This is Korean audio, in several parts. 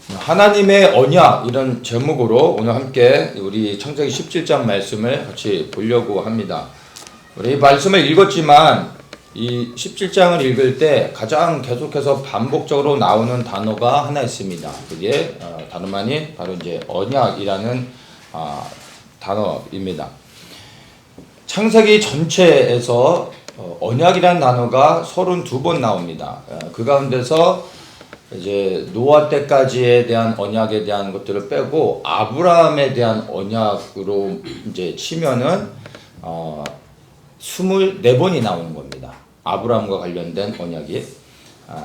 하나님의 언약 이런 제목으로 오늘 함께 우리 창세기 17장 말씀을 같이 보려고 합니다. 우리 말씀을 읽었지만 이 17장을 읽을 때 가장 계속해서 반복적으로 나오는 단어가 하나 있습니다. 그게 다름 아닌 바로 이제 언약이라는 단어입니다. 창세기 전체에서 언약이라는 단어가 32번 나옵니다. 그 가운데서 이제 노아 때까지에 대한 언약에 대한 것들을 빼고 아브라함에 대한 언약으로 이제 치면은 24번이 나오는 겁니다. 아브라함과 관련된 언약이.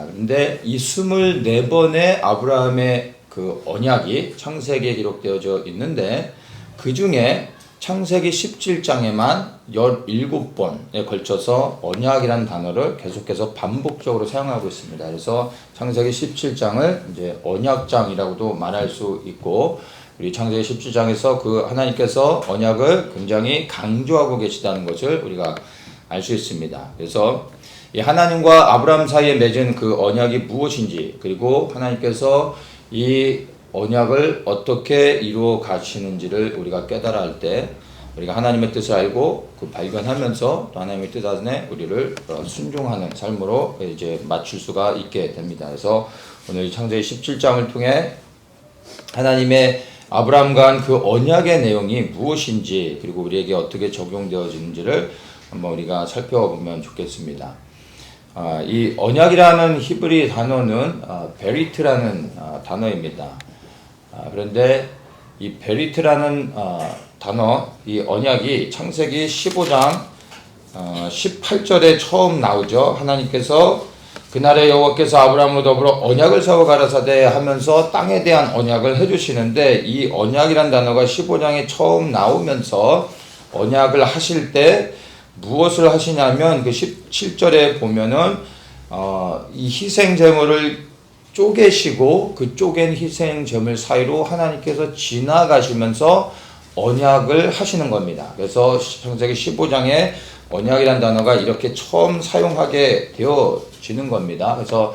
근데 이 24번의 아브라함의 그 언약이 창세기에 기록되어져 있는데 그 중에 창세기 17장에만 17번에 걸쳐서 언약이라는 단어를 계속해서 반복적으로 사용하고 있습니다. 그래서 창세기 17장을 이제 언약장이라고도 말할 수 있고, 우리 창세기 17장에서 그 하나님께서 언약을 굉장히 강조하고 계시다는 것을 우리가 알 수 있습니다. 그래서 이 하나님과 아브라함 사이에 맺은 그 언약이 무엇인지, 그리고 하나님께서 이 언약을 어떻게 이루어 가시는지를 우리가 깨달아 할 때 우리가 하나님의 뜻을 알고 그 발견하면서 또 하나님의 뜻 안에 우리를 순종하는 삶으로 이제 맞출 수가 있게 됩니다. 그래서 오늘 창세기 17장을 통해 하나님의 아브라함과 한 그 언약의 내용이 무엇인지, 그리고 우리에게 어떻게 적용되어지는지를 한번 우리가 살펴보면 좋겠습니다. 이 언약이라는 히브리 단어는 베리트라는 단어입니다. 그런데 이 베리트라는 단어, 이 언약이 창세기 15장 18절에 처음 나오죠. 하나님께서 그날에 여호와께서 아브라함으로 더불어 언약을 세워 가라사대 하면서 땅에 대한 언약을 해주시는데, 이 언약이란 단어가 15장에 처음 나오면서 언약을 하실 때 무엇을 하시냐면 그 17절에 보면은 이 희생 제물을 쪼개시고 그 쪼갠 희생 제물 사이로 하나님께서 지나가시면서 언약을 하시는 겁니다. 그래서 창세기 15장에 언약이란 단어가 이렇게 처음 사용하게 되어지는 겁니다. 그래서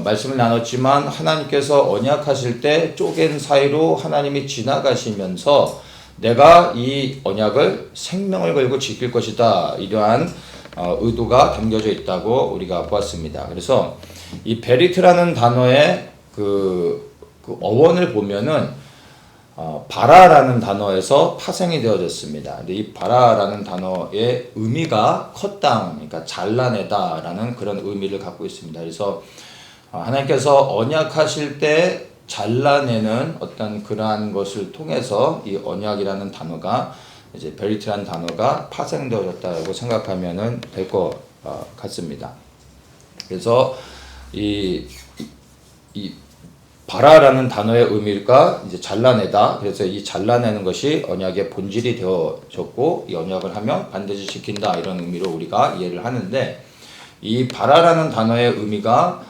말씀을 나눴지만 하나님께서 언약하실 때 쪼갠 사이로 하나님이 지나가시면서 내가 이 언약을 생명을 걸고 지킬 것이다, 이러한 의도가 담겨져 있다고 우리가 보았습니다. 그래서 이 베리트라는 단어의 그 어원을 보면은 바라라는 단어에서 파생이 되어졌습니다. 근데 이 바라라는 단어의 의미가 컷다운, 그러니까 잘라내다라는 그런 의미를 갖고 있습니다. 그래서 하나님께서 언약하실 때 잘라내는 어떤 그러한 것을 통해서 이 언약이라는 단어가, 이제 베리트라는 단어가 파생되어졌다고 생각하면 될 것 같습니다. 그래서 이 바라라는 단어의 의미가 이제 잘라내다. 그래서 이 잘라내는 것이 언약의 본질이 되어졌고, 이 언약을 하면 반드시 지킨다, 이런 의미로 우리가 이해를 하는데, 이 바라라는 단어의 의미가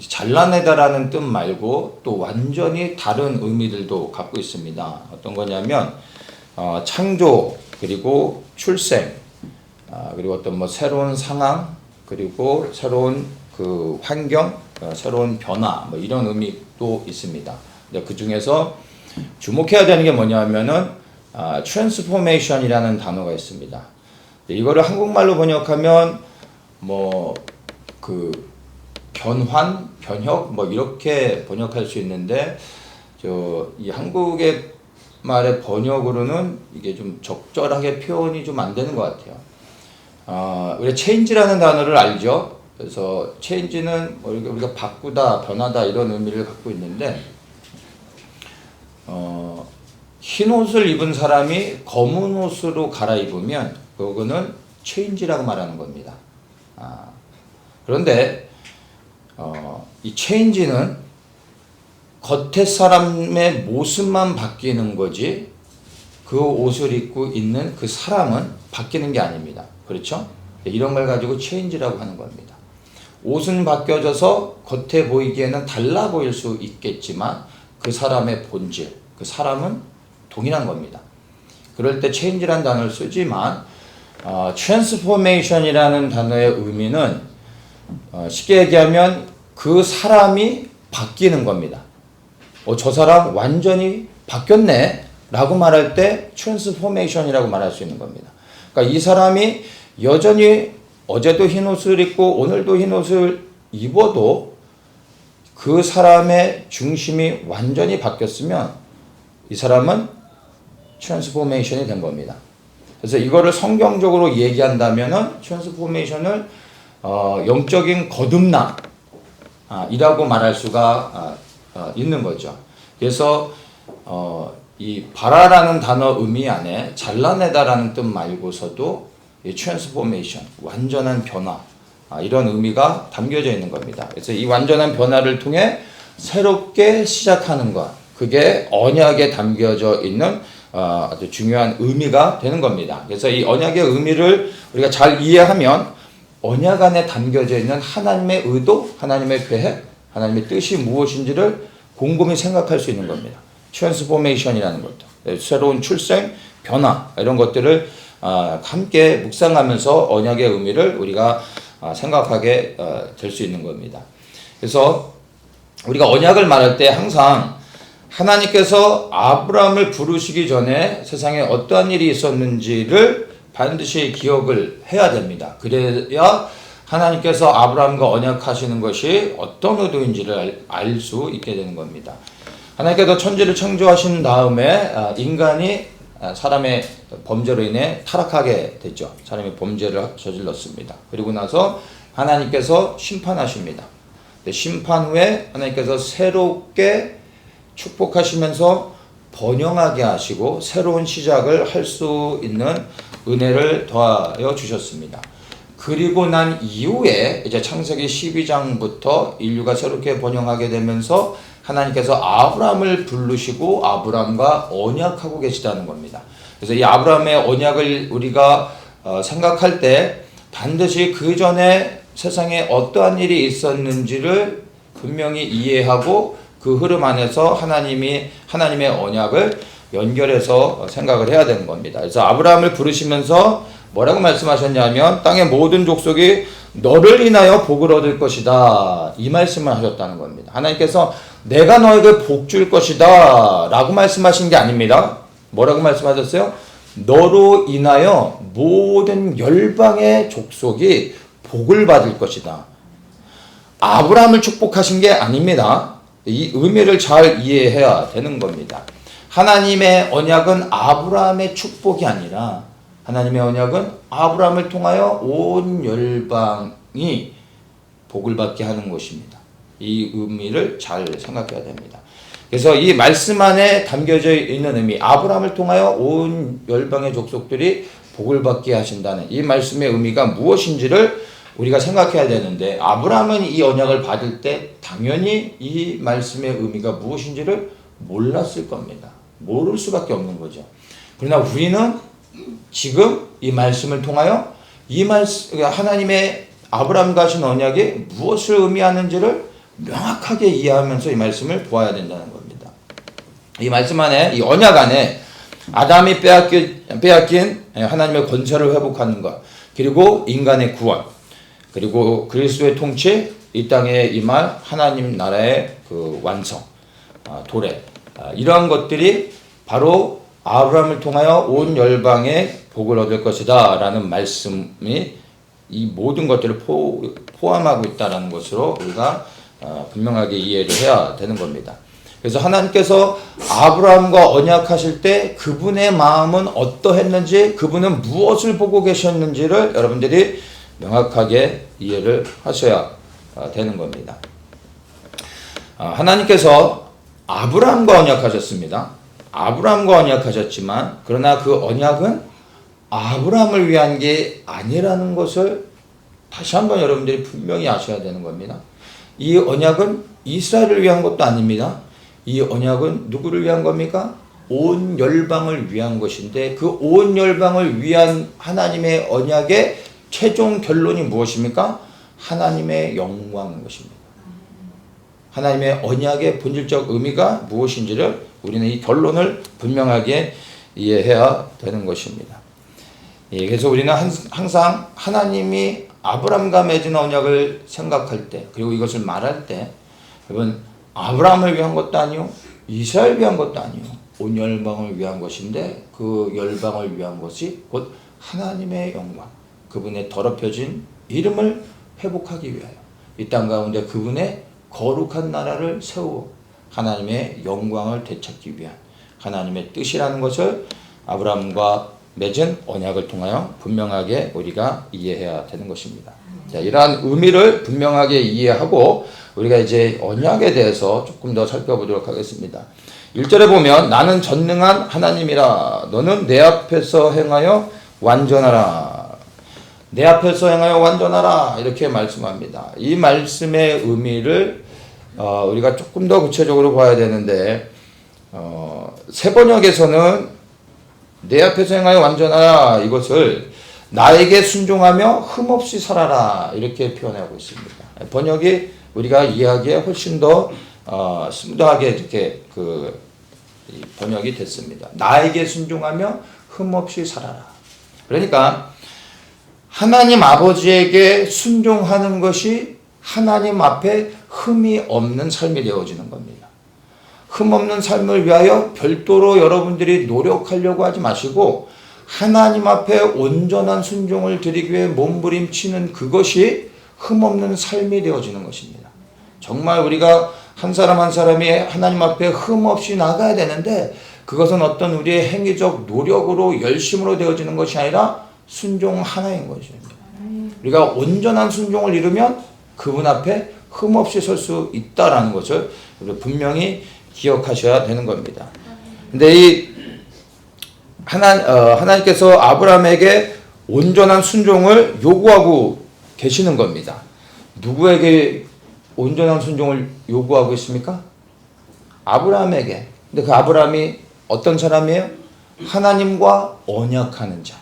잘라내다라는 뜻 말고 또 완전히 다른 의미들도 갖고 있습니다. 어떤 거냐면 창조, 그리고 출생, 그리고 어떤 뭐 새로운 상황, 그리고 새로운 그 환경, 새로운 변화, 뭐 이런 의미도 있습니다. 근데 그 중에서 주목해야 되는 게 뭐냐면은 transformation이라는 단어가 있습니다. 이거를 한국말로 번역하면 뭐 그 변환, 변혁, 뭐 이렇게 번역할 수 있는데, 이 한국의 말의 번역으로는 이게 좀 적절하게 표현이 좀 안 되는 것 같아요. 우리 change라는 단어를 알죠? 그래서 change는 우리가 바꾸다, 변하다, 이런 의미를 갖고 있는데, 흰 옷을 입은 사람이 검은 옷으로 갈아입으면 그거는 change라고 말하는 겁니다. 그런데 이 change는 겉에 사람의 모습만 바뀌는 거지, 그 옷을 입고 있는 그 사람은 바뀌는 게 아닙니다. 그렇죠? 이런 걸 가지고 change라고 하는 겁니다. 옷은 바뀌어져서 겉에 보이기에는 달라 보일 수 있겠지만 그 사람의 본질, 그 사람은 동일한 겁니다. 그럴 때 change라는 단어를 쓰지만 transformation이라는 단어의 의미는 쉽게 얘기하면 그 사람이 바뀌는 겁니다. 저 사람 완전히 바뀌었네 라고 말할 때 트랜스포메이션이라고 말할 수 있는 겁니다. 그러니까 이 사람이 여전히 어제도 흰 옷을 입고 오늘도 흰 옷을 입어도 그 사람의 중심이 완전히 바뀌었으면 이 사람은 트랜스포메이션이 된 겁니다. 그래서 이거를 성경적으로 얘기한다면은 트랜스포메이션을 영적인 거듭남 이라고 말할 수가 있는 거죠. 그래서 이 바라라는 단어 의미 안에 잘라내다라는 뜻 말고서도 이 트랜스포메이션, 완전한 변화 이런 의미가 담겨져 있는 겁니다. 그래서 이 완전한 변화를 통해 새롭게 시작하는 것, 그게 언약에 담겨져 있는 아주 중요한 의미가 되는 겁니다. 그래서 이 언약의 의미를 우리가 잘 이해하면 언약 안에 담겨져 있는 하나님의 의도, 하나님의 계획, 하나님의 뜻이 무엇인지를 곰곰이 생각할 수 있는 겁니다. 트랜스포메이션이라는 것도, 새로운 출생, 변화 이런 것들을 함께 묵상하면서 언약의 의미를 우리가 생각하게 될 수 있는 겁니다. 그래서 우리가 언약을 말할 때 항상 하나님께서 아브라함을 부르시기 전에 세상에 어떠한 일이 있었는지를 반드시 기억을 해야 됩니다. 그래야 하나님께서 아브라함과 언약하시는 것이 어떤 의도인지를 알 수 있게 되는 겁니다. 하나님께서 천지를 창조하신 다음에 인간이 사람의 범죄로 인해 타락하게 됐죠. 사람이 범죄를 저질렀습니다. 그리고 나서 하나님께서 심판하십니다. 심판 후에 하나님께서 새롭게 축복하시면서 번영하게 하시고 새로운 시작을 할 수 있는 은혜를 더하여 주셨습니다. 그리고 난 이후에 이제 창세기 12장부터 인류가 새롭게 번영하게 되면서 하나님께서 아브라함을 부르시고 아브라함과 언약하고 계시다는 겁니다. 그래서 이 아브라함의 언약을 우리가 생각할 때 반드시 그 전에 세상에 어떠한 일이 있었는지를 분명히 이해하고 그 흐름 안에서 하나님의 언약을 연결해서 생각을 해야 되는 겁니다. 그래서 아브라함을 부르시면서 뭐라고 말씀하셨냐면 땅의 모든 족속이 너를 인하여 복을 얻을 것이다. 이 말씀을 하셨다는 겁니다. 하나님께서 내가 너에게 복 줄 것이다 라고 말씀하신 게 아닙니다. 뭐라고 말씀하셨어요? 너로 인하여 모든 열방의 족속이 복을 받을 것이다. 아브라함을 축복하신 게 아닙니다. 이 의미를 잘 이해해야 되는 겁니다. 하나님의 언약은 아브라함의 축복이 아니라 하나님의 언약은 아브라함을 통하여 온 열방이 복을 받게 하는 것입니다. 이 의미를 잘 생각해야 됩니다. 그래서 이 말씀 안에 담겨져 있는 의미, 아브라함을 통하여 온 열방의 족속들이 복을 받게 하신다는 이 말씀의 의미가 무엇인지를 우리가 생각해야 되는데, 아브라함은 이 언약을 받을 때 당연히 이 말씀의 의미가 무엇인지를 몰랐을 겁니다. 모를 수밖에 없는 거죠. 그러나 우리는 지금 이 말씀을 통하여 하나님의 아브라함과 하신 언약이 무엇을 의미하는지를 명확하게 이해하면서 이 말씀을 보아야 된다는 겁니다. 이 말씀 안에, 이 언약 안에 아담이 빼앗긴 하나님의 권세를 회복하는 것, 그리고 인간의 구원, 그리고 그리스도의 통치, 이 땅에 임할 하나님 나라의 그 완성, 도래, 이러한 것들이 바로 아브라함을 통하여 온 열방에 복을 얻을 것이다 라는 말씀이 이 모든 것들을 포함하고 있다는 것으로 우리가 분명하게 이해를 해야 되는 겁니다. 그래서 하나님께서 아브라함과 언약하실 때 그분의 마음은 어떠했는지, 그분은 무엇을 보고 계셨는지를 여러분들이 명확하게 이해를 하셔야 되는 겁니다. 하나님께서 아브라함과 언약하셨습니다. 아브라함과 언약하셨지만, 그러나 그 언약은 아브라함을 위한 게 아니라는 것을 다시 한번 여러분들이 분명히 아셔야 되는 겁니다. 이 언약은 이스라엘을 위한 것도 아닙니다. 이 언약은 누구를 위한 겁니까? 온 열방을 위한 것인데, 그 온 열방을 위한 하나님의 언약의 최종 결론이 무엇입니까? 하나님의 영광인 것입니다. 하나님의 언약의 본질적 의미가 무엇인지를 우리는 이 결론을 분명하게 이해해야 되는 것입니다. 그래서 우리는 항상 하나님이 아브라함과 맺은 언약을 생각할 때, 그리고 이것을 말할 때, 여러분, 아브라함을 위한 것도 아니요, 이스라엘 위한 것도 아니요, 온 열방을 위한 것인데 그 열방을 위한 것이 곧 하나님의 영광, 그분의 더럽혀진 이름을 회복하기 위하여 이 땅 가운데 그분의 거룩한 나라를 세우고 하나님의 영광을 되찾기 위한 하나님의 뜻이라는 것을 아브라함과 맺은 언약을 통하여 분명하게 우리가 이해해야 되는 것입니다. 자, 이러한 의미를 분명하게 이해하고 우리가 이제 언약에 대해서 조금 더 살펴보도록 하겠습니다. 1절에 보면 나는 전능한 하나님이라 너는 내 앞에서 행하여 완전하라. 내 앞에서 행하여 완전하라 이렇게 말씀합니다. 이 말씀의 의미를 우리가 조금 더 구체적으로 봐야 되는데 새 번역에서는 내 앞에서 행하여 완전하라 이것을 나에게 순종하며 흠없이 살아라 이렇게 표현하고 있습니다. 번역이 우리가 이해하기에 훨씬 더 스무드하게 이렇게 번역이 됐습니다. 나에게 순종하며 흠없이 살아라. 그러니까 하나님 아버지에게 순종하는 것이 하나님 앞에 흠이 없는 삶이 되어지는 겁니다. 흠 없는 삶을 위하여 별도로 여러분들이 노력하려고 하지 마시고 하나님 앞에 온전한 순종을 드리기 위해 몸부림치는 그것이 흠 없는 삶이 되어지는 것입니다. 정말 우리가 한 사람 한 사람이 하나님 앞에 흠 없이 나가야 되는데 그것은 어떤 우리의 행위적 노력으로 열심으로 되어지는 것이 아니라 순종 하나인 것입니다. 우리가 온전한 순종을 이루면 그분 앞에 흠 없이 설 수 있다라는 것을 분명히 기억하셔야 되는 겁니다. 근데 하나님께서 아브라함에게 온전한 순종을 요구하고 계시는 겁니다. 누구에게 온전한 순종을 요구하고 있습니까? 아브라함에게. 근데 그 아브라함이 어떤 사람이에요? 하나님과 언약하는 자.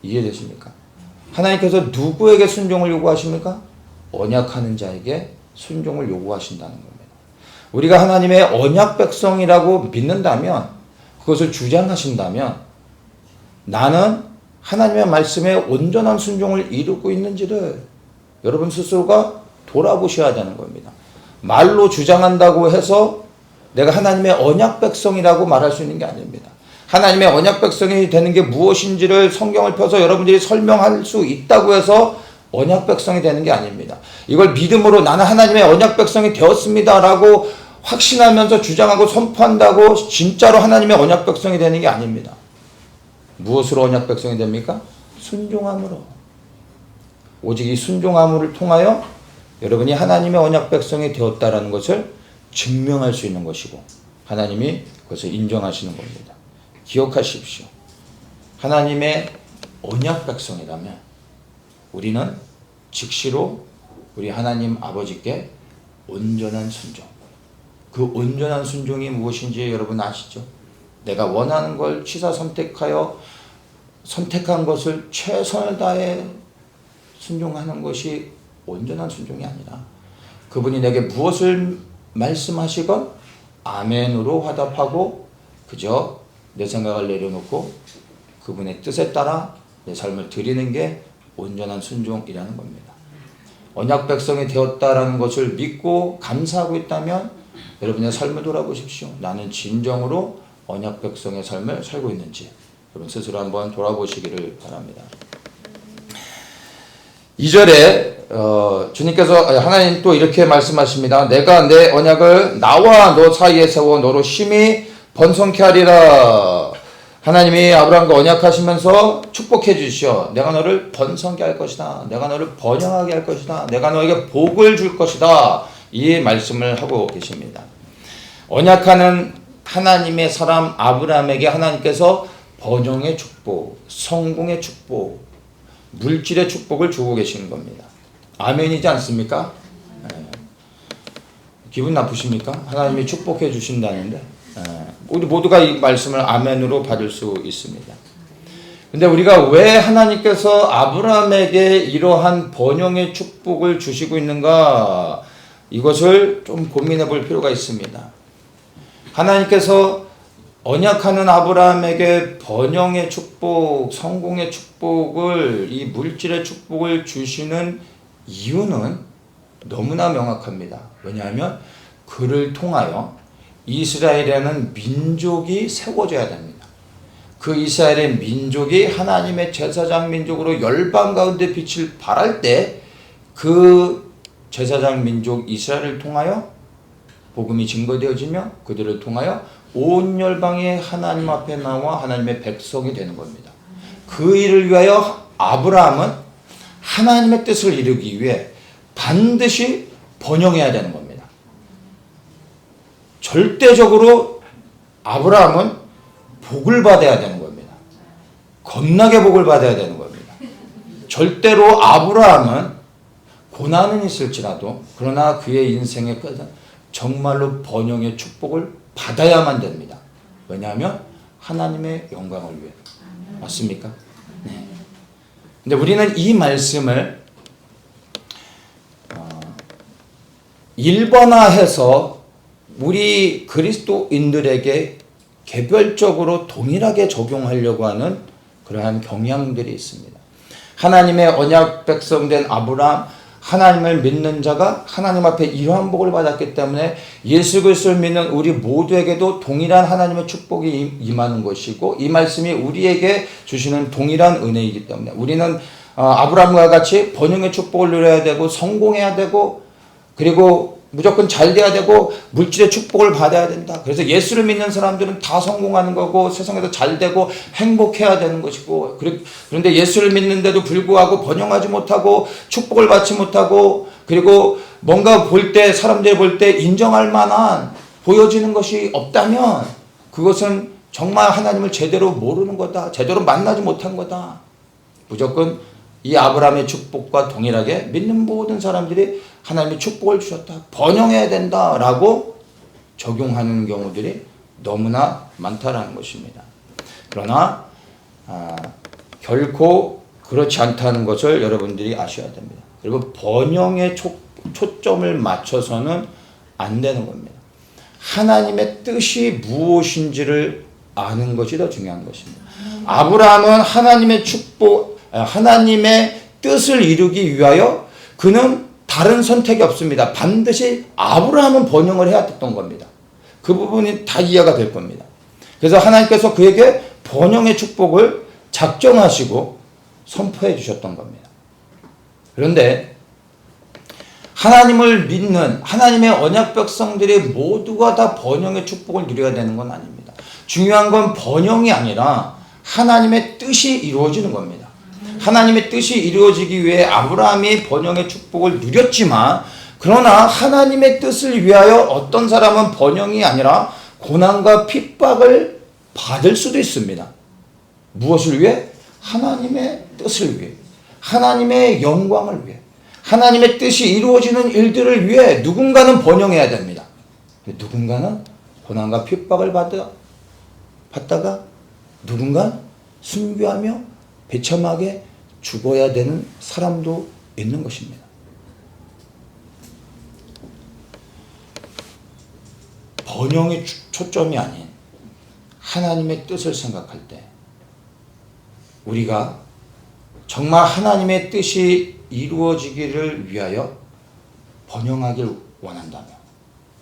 이해되십니까? 하나님께서 누구에게 순종을 요구하십니까? 언약하는 자에게 순종을 요구하신다는 겁니다. 우리가 하나님의 언약 백성이라고 믿는다면, 그것을 주장하신다면 나는 하나님의 말씀에 온전한 순종을 이루고 있는지를 여러분 스스로가 돌아보셔야 되는 겁니다. 말로 주장한다고 해서 내가 하나님의 언약 백성이라고 말할 수 있는 게 아닙니다. 하나님의 언약 백성이 되는 게 무엇인지를 성경을 펴서 여러분들이 설명할 수 있다고 해서 언약 백성이 되는 게 아닙니다. 이걸 믿음으로 나는 하나님의 언약 백성이 되었습니다라고 확신하면서 주장하고 선포한다고 진짜로 하나님의 언약 백성이 되는 게 아닙니다. 무엇으로 언약 백성이 됩니까? 순종함으로. 오직 이 순종함을 통하여 여러분이 하나님의 언약 백성이 되었다라는 것을 증명할 수 있는 것이고 하나님이 그것을 인정하시는 겁니다. 기억하십시오. 하나님의 언약 백성이라면 우리는 즉시로 우리 하나님 아버지께 온전한 순종. 그 온전한 순종이 무엇인지 여러분 아시죠? 내가 원하는 걸 취사 선택하여 선택한 것을 최선을 다해 순종하는 것이 온전한 순종이 아니라 그분이 내게 무엇을 말씀하시건 아멘으로 화답하고 그저 내 생각을 내려놓고 그분의 뜻에 따라 내 삶을 드리는 게 온전한 순종이라는 겁니다. 언약 백성이 되었다라는 것을 믿고 감사하고 있다면 여러분의 삶을 돌아보십시오. 나는 진정으로 언약 백성의 삶을 살고 있는지 여러분 스스로 한번 돌아보시기를 바랍니다. 2절에 주님께서 하나님 또 이렇게 말씀하십니다. 내가 내 언약을 나와 너 사이에 세워 너로 심히 번성케 하리라. 하나님이 아브라함과 언약하시면서 축복해 주시오. 내가 너를 번성케 할 것이다. 내가 너를 번영하게 할 것이다. 내가 너에게 복을 줄 것이다. 이 말씀을 하고 계십니다. 언약하는 하나님의 사람 아브라함에게 하나님께서 번영의 축복, 성공의 축복, 물질의 축복을 주고 계시는 겁니다. 아멘이지 않습니까? 기분 나쁘십니까? 하나님이 축복해 주신다는데 우리 모두가 이 말씀을 아멘으로 받을 수 있습니다. 근데 우리가 왜 하나님께서 아브라함에게 이러한 번영의 축복을 주시고 있는가, 이것을 좀 고민해 볼 필요가 있습니다. 하나님께서 언약하는 아브라함에게 번영의 축복, 성공의 축복을, 이 물질의 축복을 주시는 이유는 너무나 명확합니다. 왜냐하면 그를 통하여 이스라엘이라는 민족이 세워져야 됩니다. 그 이스라엘의 민족이 하나님의 제사장 민족으로 열방 가운데 빛을 발할 때 그 제사장 민족 이스라엘을 통하여 복음이 증거되어지며 그들을 통하여 온 열방이 하나님 앞에 나와 하나님의 백성이 되는 겁니다. 그 일을 위하여 아브라함은 하나님의 뜻을 이루기 위해 반드시 번영해야 되는 겁니다. 절대적으로 아브라함은 복을 받아야 되는 겁니다. 겁나게 복을 받아야 되는 겁니다. 절대로 아브라함은 고난은 있을지라도 그러나 그의 인생의 끝은 정말로 번영의 축복을 받아야만 됩니다. 왜냐하면 하나님의 영광을 위해. 맞습니까? 네. 근데 우리는 이 말씀을 일반화해서 우리 그리스도인들에게 개별적으로 동일하게 적용하려고 하는 그러한 경향들이 있습니다. 하나님의 언약 백성된 아브라함, 하나님을 믿는 자가 하나님 앞에 이러한 복을 받았기 때문에 예수 그리스도를 믿는 우리 모두에게도 동일한 하나님의 축복이 임하는 것이고 이 말씀이 우리에게 주시는 동일한 은혜이기 때문에 우리는 아브라함과 같이 번영의 축복을 누려야 되고 성공해야 되고 그리고 무조건 잘 돼야 되고 물질의 축복을 받아야 된다. 그래서 예수를 믿는 사람들은 다 성공하는 거고 세상에서 잘 되고 행복해야 되는 것이고 그런데 예수를 믿는데도 불구하고 번영하지 못하고 축복을 받지 못하고 그리고 뭔가 볼 때 사람들이 볼 때 인정할 만한 보여지는 것이 없다면 그것은 정말 하나님을 제대로 모르는 거다. 제대로 만나지 못한 거다. 무조건 이 아브라함의 축복과 동일하게 믿는 모든 사람들이 하나님의 축복을 주셨다. 번영해야 된다라고 적용하는 경우들이 너무나 많다라는 것입니다. 그러나 결코 그렇지 않다는 것을 여러분들이 아셔야 됩니다. 그리고 번영에 초점을 맞춰서는 안 되는 겁니다. 하나님의 뜻이 무엇인지를 아는 것이 더 중요한 것입니다. 아브라함은 하나님의 축복, 하나님의 뜻을 이루기 위하여 그는 다른 선택이 없습니다. 반드시 아브라함은 번영을 해야 됐던 겁니다. 그 부분이 다 이해가 될 겁니다. 그래서 하나님께서 그에게 번영의 축복을 작정하시고 선포해 주셨던 겁니다. 그런데 하나님을 믿는 하나님의 언약 백성들이 모두가 다 번영의 축복을 누려야 되는 건 아닙니다. 중요한 건 번영이 아니라 하나님의 뜻이 이루어지는 겁니다. 하나님의 뜻이 이루어지기 위해 아브라함이 번영의 축복을 누렸지만 그러나 하나님의 뜻을 위하여 어떤 사람은 번영이 아니라 고난과 핍박을 받을 수도 있습니다. 무엇을 위해? 하나님의 뜻을 위해, 하나님의 영광을 위해, 하나님의 뜻이 이루어지는 일들을 위해 누군가는 번영해야 됩니다. 누군가는 고난과 핍박을 받다가 누군가는 순교하며 비참하게 죽어야 되는 사람도 있는 것입니다. 번영의 초점이 아닌 하나님의 뜻을 생각할 때 우리가 정말 하나님의 뜻이 이루어지기를 위하여 번영하길 원한다면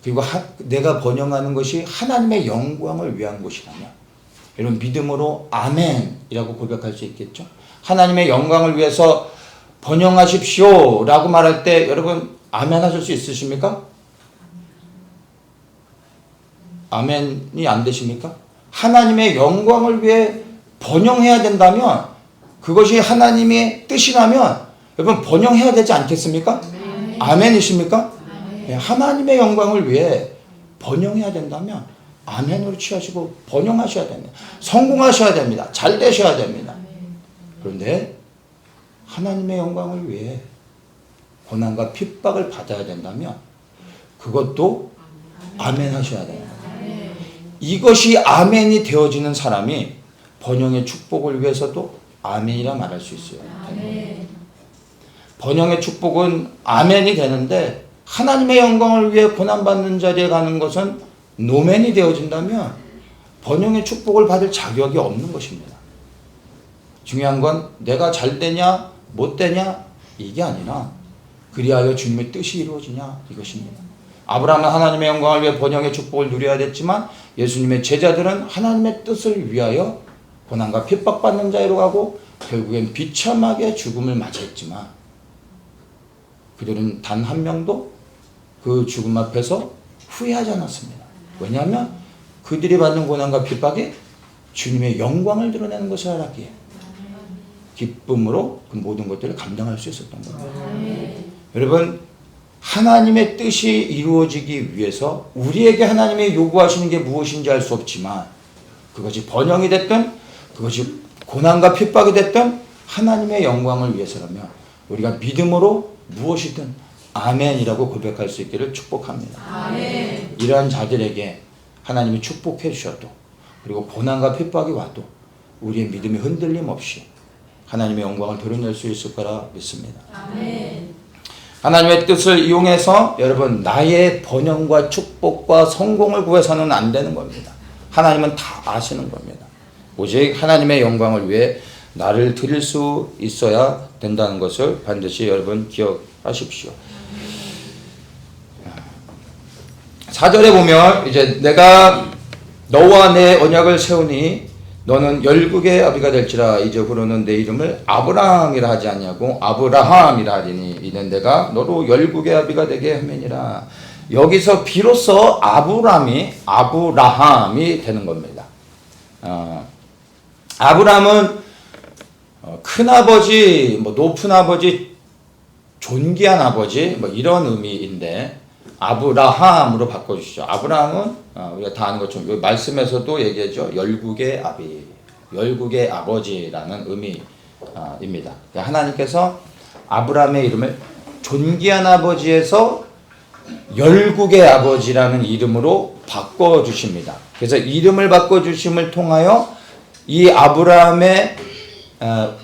그리고 내가 번영하는 것이 하나님의 영광을 위한 것이라면 여러분 믿음으로 아멘이라고 고백할 수 있겠죠? 하나님의 영광을 위해서 번영하십시오 라고 말할 때 여러분 아멘 하실 수 있으십니까? 아멘이 안 되십니까? 하나님의 영광을 위해 번영해야 된다면 그것이 하나님의 뜻이라면 여러분 번영해야 되지 않겠습니까? 아멘이십니까? 네, 하나님의 영광을 위해 번영해야 된다면 아멘으로 취하시고 번영하셔야 됩니다. 성공하셔야 됩니다. 잘 되셔야 됩니다. 그런데 하나님의 영광을 위해 고난과 핍박을 받아야 된다면 그것도 아멘 하셔야 됩니다. 이것이 아멘이 되어지는 사람이 번영의 축복을 위해서도 아멘이라 말할 수 있어요. 번영의 축복은 아멘이 되는데 하나님의 영광을 위해 고난받는 자리에 가는 것은 노멘이 되어진다면 번영의 축복을 받을 자격이 없는 것입니다. 중요한 건 내가 잘 되냐 못 되냐 이게 아니라 그리하여 주님의 뜻이 이루어지냐 이것입니다. 아브라함은 하나님의 영광을 위해 번영의 축복을 누려야 됐지만 예수님의 제자들은 하나님의 뜻을 위하여 고난과 핍박받는 자리로 가고 결국엔 비참하게 죽음을 맞이했지만 그들은 단 한 명도 그 죽음 앞에서 후회하지 않았습니다. 왜냐하면 그들이 받는 고난과 핍박이 주님의 영광을 드러내는 것을 알았기에 기쁨으로 그 모든 것들을 감당할 수 있었던 겁니다. 여러분, 하나님의 뜻이 이루어지기 위해서 우리에게 하나님이 요구하시는 게 무엇인지 알 수 없지만 그것이 번영이 됐든 그것이 고난과 핍박이 됐든 하나님의 영광을 위해서라면 우리가 믿음으로 무엇이든 아멘이라고 고백할 수 있기를 축복합니다. 아멘. 이러한 자들에게 하나님이 축복해 주셔도 그리고 고난과 핍박이 와도 우리의 믿음이 흔들림 없이 하나님의 영광을 드러낼 수 있을 거라 믿습니다. 아멘. 하나님의 뜻을 이용해서 여러분 나의 번영과 축복과 성공을 구해서는 안 되는 겁니다. 하나님은 다 아시는 겁니다. 오직 하나님의 영광을 위해 나를 드릴 수 있어야 된다는 것을 반드시 여러분 기억하십시오. 4절에 보면 이제 내가 너와 내 언약을 세우니 너는 열국의 아비가 될지라 이제후로는 내 이름을 아브라함이라 하지 아니하고 아브라함이라 하리니 이는 내가 너로 열국의 아비가 되게 하매니라. 여기서 비로소 아브라함이 되는 겁니다. 아브라함은 큰아버지, 높은 아버지, 존귀한 아버지 이런 의미인데 아브라함으로 바꿔주시죠. 아브라함은 우리가 다 아는 것처럼 말씀에서도 얘기하죠. 열국의 아비, 열국의 아버지라는 의미입니다. 하나님께서 아브라함의 이름을 존귀한 아버지에서 열국의 아버지라는 이름으로 바꿔주십니다. 그래서 이름을 바꿔주심을 통하여 이 아브라함의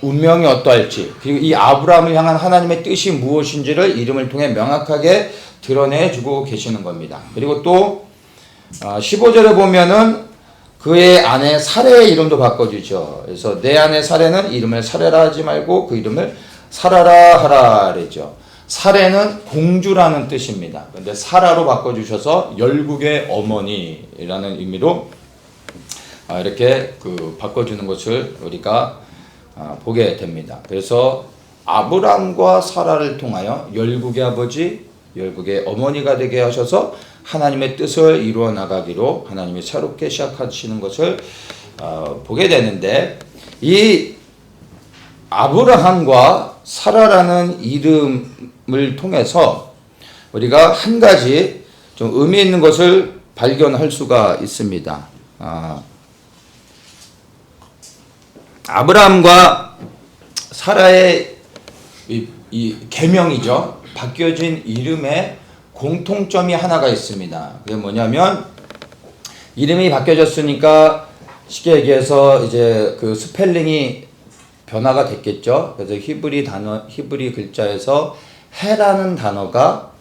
운명이 어떠할지 그리고 이 아브라함을 향한 하나님의 뜻이 무엇인지를 이름을 통해 명확하게 드러내주고 계시는 겁니다. 그리고 또 15절에 보면은 그의 아내 사레의 이름도 바꿔주죠. 그래서 내 아내 사레는 이름을 사레라 하지 말고 그 이름을 사라라 하라 그랬죠. 사레는 공주라는 뜻입니다. 그런데 사라로 바꿔주셔서 열국의 어머니라는 의미로 이렇게 바꿔주는 것을 우리가 보게 됩니다. 그래서 아브람과 사라를 통하여 열국의 아버지, 열국의 어머니가 되게 하셔서 하나님의 뜻을 이루어 나가기로 하나님이 새롭게 시작하시는 것을 보게 되는데 이 아브라함과 사라라는 이름을 통해서 우리가 한 가지 좀 의미 있는 것을 발견할 수가 있습니다. 아브라함과 사라의 이 계명이죠. 바뀌어진 이름에 공통점이 하나가 있습니다. 그게 뭐냐면 이름이 바뀌어졌으니까 쉽게 얘기해서 이제 그 스펠링이 변화가 됐겠죠. 그래서 히브리 글자에서 해라는 단어가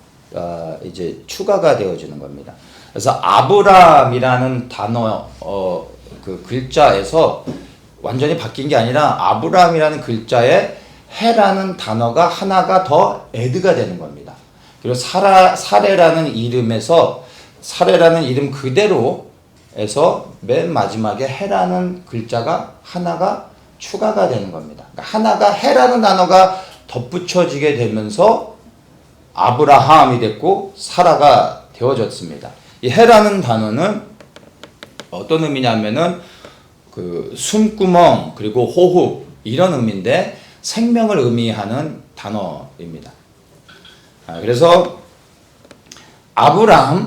이제 추가가 되어지는 겁니다. 그래서 아브람이라는 단어 그 글자에서 완전히 바뀐 게 아니라 아브람이라는 글자에 해라는 단어가 하나가 더 애드가 되는 겁니다. 그리고 사레라는 이름에서 사레라는 이름 그대로에서 맨 마지막에 해라는 글자가 하나가 추가가 되는 겁니다. 그러니까 하나가 해라는 단어가 덧붙여지게 되면서 아브라함이 됐고 사라가 되어졌습니다. 이 해라는 단어는 어떤 의미냐면은 그 숨구멍 그리고 호흡 이런 의미인데 생명을 의미하는 단어입니다. 그래서 아브람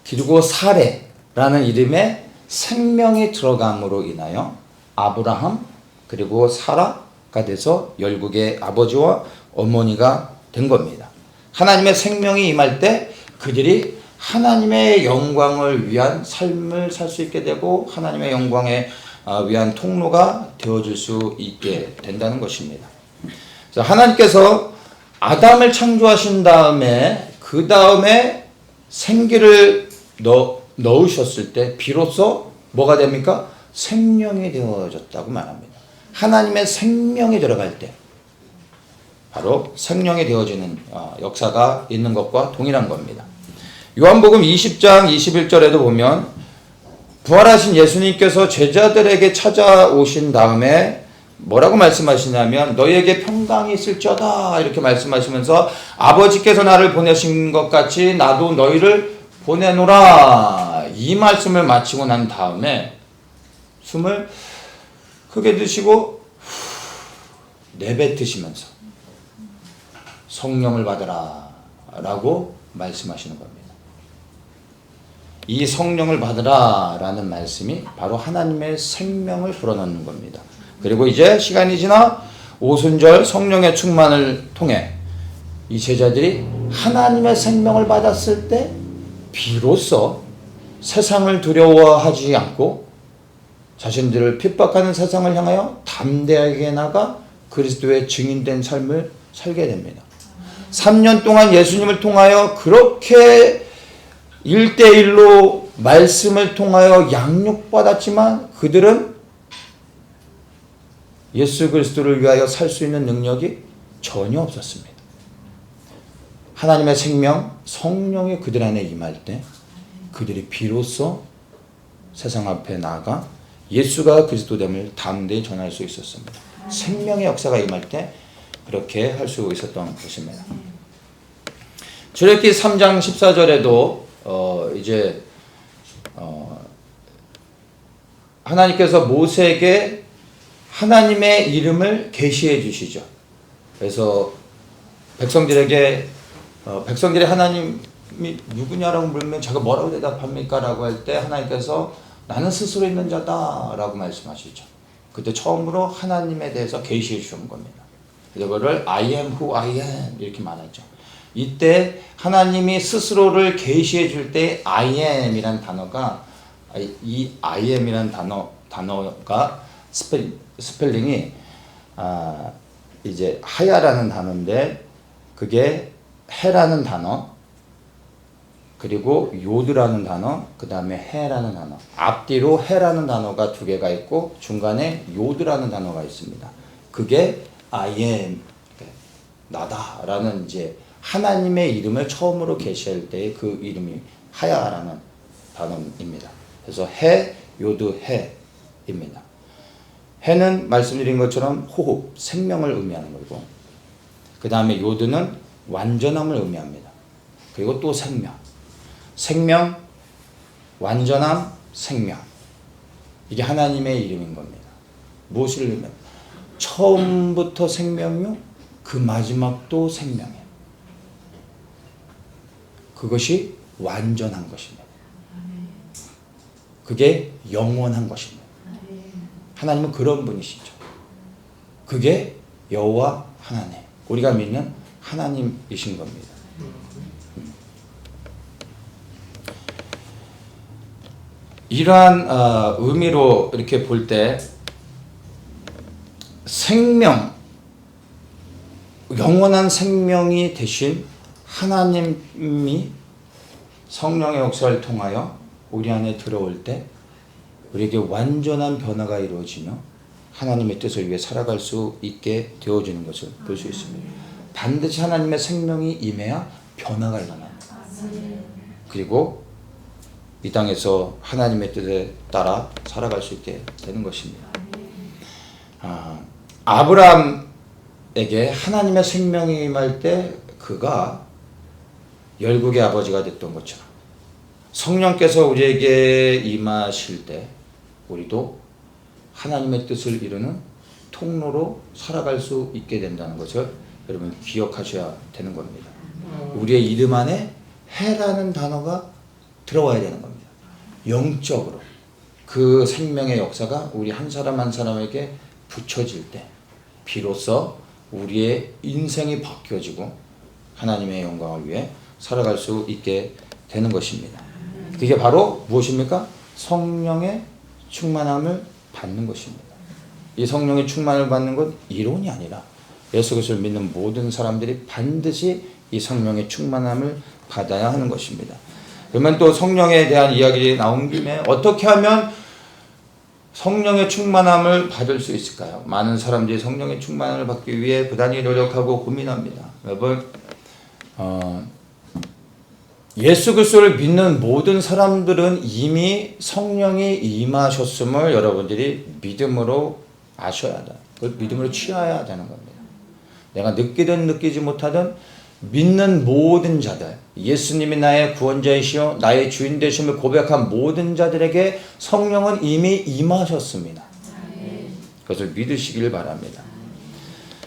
그리고 사레라는 이름에 생명이 들어감으로 인하여 아브라함 그리고 사라가 돼서 열국의 아버지와 어머니가 된 겁니다. 하나님의 생명이 임할 때 그들이 하나님의 영광을 위한 삶을 살 수 있게 되고 하나님의 영광에 위한 통로가 되어줄 수 있게 된다는 것입니다. 그래서 하나님께서 아담을 창조하신 다음에 그 다음에 생기를 넣으셨을 때 비로소 뭐가 됩니까? 생명이 되어졌다고 말합니다. 하나님의 생명이 들어갈 때 바로 생명이 되어지는 역사가 있는 것과 동일한 겁니다. 요한복음 20장 21절에도 보면 부활하신 예수님께서 제자들에게 찾아오신 다음에 뭐라고 말씀하시냐면 너희에게 평강이 있을지어다 이렇게 말씀하시면서 아버지께서 나를 보내신 것 같이 나도 너희를 보내노라 이 말씀을 마치고 난 다음에 숨을 크게 드시고 내뱉으시면서 성령을 받으라 라고 말씀하시는 겁니다. 이 성령을 받으라 라는 말씀이 바로 하나님의 생명을 불어넣는 겁니다. 그리고 이제 시간이 지나 오순절 성령의 충만을 통해 이 제자들이 하나님의 생명을 받았을 때 비로소 세상을 두려워하지 않고 자신들을 핍박하는 세상을 향하여 담대하게 나가 그리스도의 증인된 삶을 살게 됩니다. 3년 동안 예수님을 통하여 그렇게 1대1로 말씀을 통하여 양육받았지만 그들은 예수 그리스도를 위하여 살 수 있는 능력이 전혀 없었습니다. 하나님의 생명, 성령이 그들 안에 임할 때 그들이 비로소 세상 앞에 나아가 예수가 그리스도됨을 담대히 전할 수 있었습니다. 생명의 역사가 임할 때 그렇게 할 수 있었던 것입니다. 출애굽기 3장 14절에도 하나님께서 모세에게 하나님의 이름을 계시해 주시죠. 그래서 백성들이 하나님이 누구냐라고 물으면 제가 뭐라고 대답합니까? 라고 할 때 하나님께서 나는 스스로 있는 자다 라고 말씀하시죠. 그때 처음으로 하나님에 대해서 계시해 주신 겁니다. 이거를 I am who I am 이렇게 말하죠. 이때 하나님이 스스로를 계시해 줄 때 I am 이란 단어가 이 I am 이란 단어가 스펠링이 이제 하야라는 단어인데 그게 해라는 단어 그리고 요드라는 단어 그 다음에 해라는 단어 앞뒤로 해라는 단어가 두 개가 있고 중간에 요드라는 단어가 있습니다. 그게 I am 나다라는 이제 하나님의 이름을 처음으로 계시할 때 그 이름이 하야라는 단어입니다. 그래서 해 요드 해입니다. 해는 말씀드린 것처럼 호흡, 생명을 의미하는 거고 그 다음에 요드는 완전함을 의미합니다. 그리고 또 생명, 완전함, 생명 이게 하나님의 이름인 겁니다. 무엇을 의미합니까? 처음부터 생명이요 그 마지막도 생명이에요. 그것이 완전한 것입니다. 그게 영원한 것입니다. 하나님은 그런 분이시죠. 그게 여호와 하나님, 우리가 믿는 하나님이신 겁니다. 이러한 의미로 이렇게 볼 때 생명, 영원한 생명이 되신 하나님이 성령의 역사를 통하여 우리 안에 들어올 때 우리에게 완전한 변화가 이루어지며 하나님의 뜻을 위해 살아갈 수 있게 되어지는 것을 볼 수 있습니다. 반드시 하나님의 생명이 임해야 변화가 일어납니다. 그리고 이 땅에서 하나님의 뜻에 따라 살아갈 수 있게 되는 것입니다. 아브라함에게 하나님의 생명이 임할 때 그가 열국의 아버지가 됐던 것처럼 성령께서 우리에게 임하실 때 우리도 하나님의 뜻을 이루는 통로로 살아갈 수 있게 된다는 것을 여러분 기억하셔야 되는 겁니다. 우리의 이름 안에 해라는 단어가 들어와야 되는 겁니다. 영적으로 그 생명의 역사가 우리 한 사람 한 사람에게 붙여질 때 비로소 우리의 인생이 바뀌어지고 하나님의 영광을 위해 살아갈 수 있게 되는 것입니다. 그게 바로 무엇입니까? 성령의 충만함을 받는 것입니다. 이 성령의 충만을 받는 건 이론이 아니라 예수 그리스도를 믿는 모든 사람들이 반드시 이 성령의 충만함을 받아야 하는 것입니다. 그러면 또 성령에 대한 이야기 나온 김에 어떻게 하면 성령의 충만함을 받을 수 있을까요? 많은 사람들이 성령의 충만함을 받기 위해 부단히 노력하고 고민합니다. 여러분 예수 그리스도를 믿는 모든 사람들은 이미 성령이 임하셨음을 여러분들이 믿음으로 아셔야 한다. 그걸 믿음으로 취해야 되는 겁니다. 내가 느끼든 느끼지 못하든 믿는 모든 자들, 예수님이 나의 구원자이시오 나의 주인 되심을 고백한 모든 자들에게 성령은 이미 임하셨습니다. 그것을 믿으시길 바랍니다.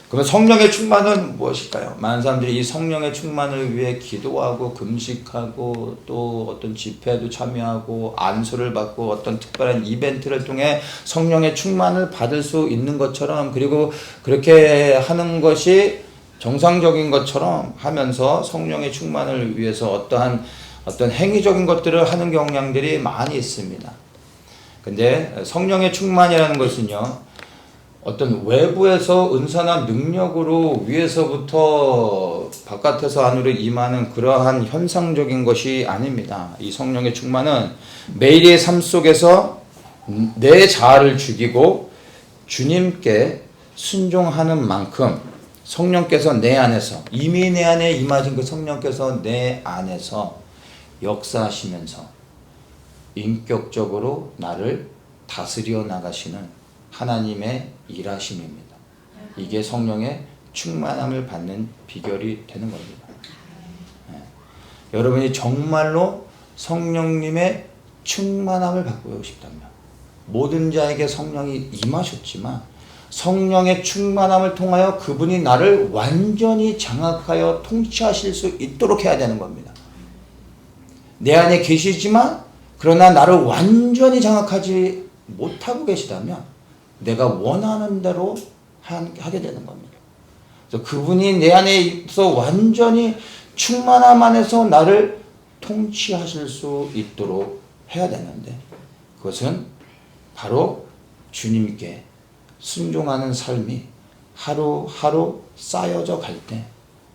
그러면 성령의 충만은 무엇일까요? 많은 사람들이 이 성령의 충만을 위해 기도하고 금식하고 또 어떤 집회도 참여하고 안수를 받고 어떤 특별한 이벤트를 통해 성령의 충만을 받을 수 있는 것처럼, 그리고 그렇게 하는 것이 정상적인 것처럼 하면서 성령의 충만을 위해서 어떤 행위적인 것들을 하는 경향들이 많이 있습니다. 근데 성령의 충만이라는 것은요, 어떤 외부에서 은사나 능력으로 위에서부터 바깥에서 안으로 임하는 그러한 현상적인 것이 아닙니다. 이 성령의 충만은 매일의 삶 속에서 내 자아를 죽이고 주님께 순종하는 만큼 성령께서 내 안에서, 이미 내 안에 임하신 그 성령께서 내 안에서 역사하시면서 인격적으로 나를 다스려 나가시는 하나님의 일하심입니다. 이게 성령의 충만함을 받는 비결이 되는 겁니다. 여러분이 정말로 성령님의 충만함을 받고 싶다면, 모든 자에게 성령이 임하셨지만 성령의 충만함을 통하여 그분이 나를 완전히 장악하여 통치하실 수 있도록 해야 되는 겁니다. 내 안에 계시지만 그러나 나를 완전히 장악하지 못하고 계시다면 내가 원하는 대로 하게 되는 겁니다. 그래서 그분이 내 안에서 완전히 충만함 안에서 나를 통치하실 수 있도록 해야 되는데, 그것은 바로 주님께 순종하는 삶이 하루하루 쌓여져 갈 때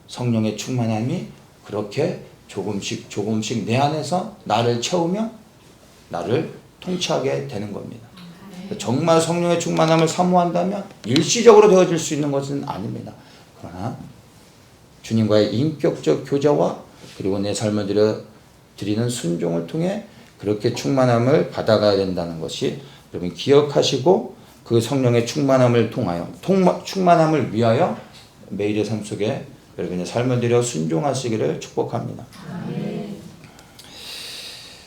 성령의 충만함이 그렇게 조금씩 내 안에서 나를 채우며 나를 통치하게 되는 겁니다. 정말 성령의 충만함을 사모한다면 일시적으로 되어질 수 있는 것은 아닙니다. 그러나 주님과의 인격적 교제와 그리고 내 삶을 드리는 순종을 통해 그렇게 충만함을 받아가야 된다는 것이 여러분 기억하시고, 그 성령의 충만함을 통하여 충만함을 위하여 매일의 삶 속에 여러분의 삶을 들여 순종하시기를 축복합니다.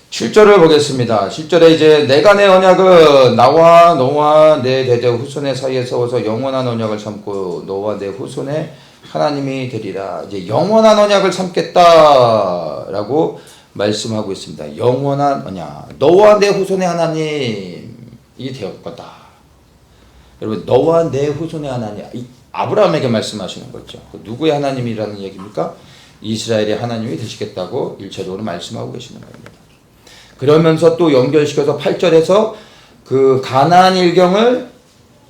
7절을 보겠습니다. 7절에 이제 내가 내 언약은 나와 너와 내 대대 후손의 사이에 세워서 영원한 언약을 삼고 너와 내 후손의 하나님이 되리라. 이제 영원한 언약을 삼겠다라고 말씀하고 있습니다. 영원한 언약, 너와 내 후손의 하나님이 되었 거다. 여러분, 너와 내 후손의 하나님, 아브라함에게 말씀하시는 거죠. 누구의 하나님이라는 얘기입니까? 이스라엘의 하나님이 되시겠다고 일차적으로 말씀하고 계시는 겁니다. 그러면서 또 연결시켜서 8절에서 그 가나안 일경을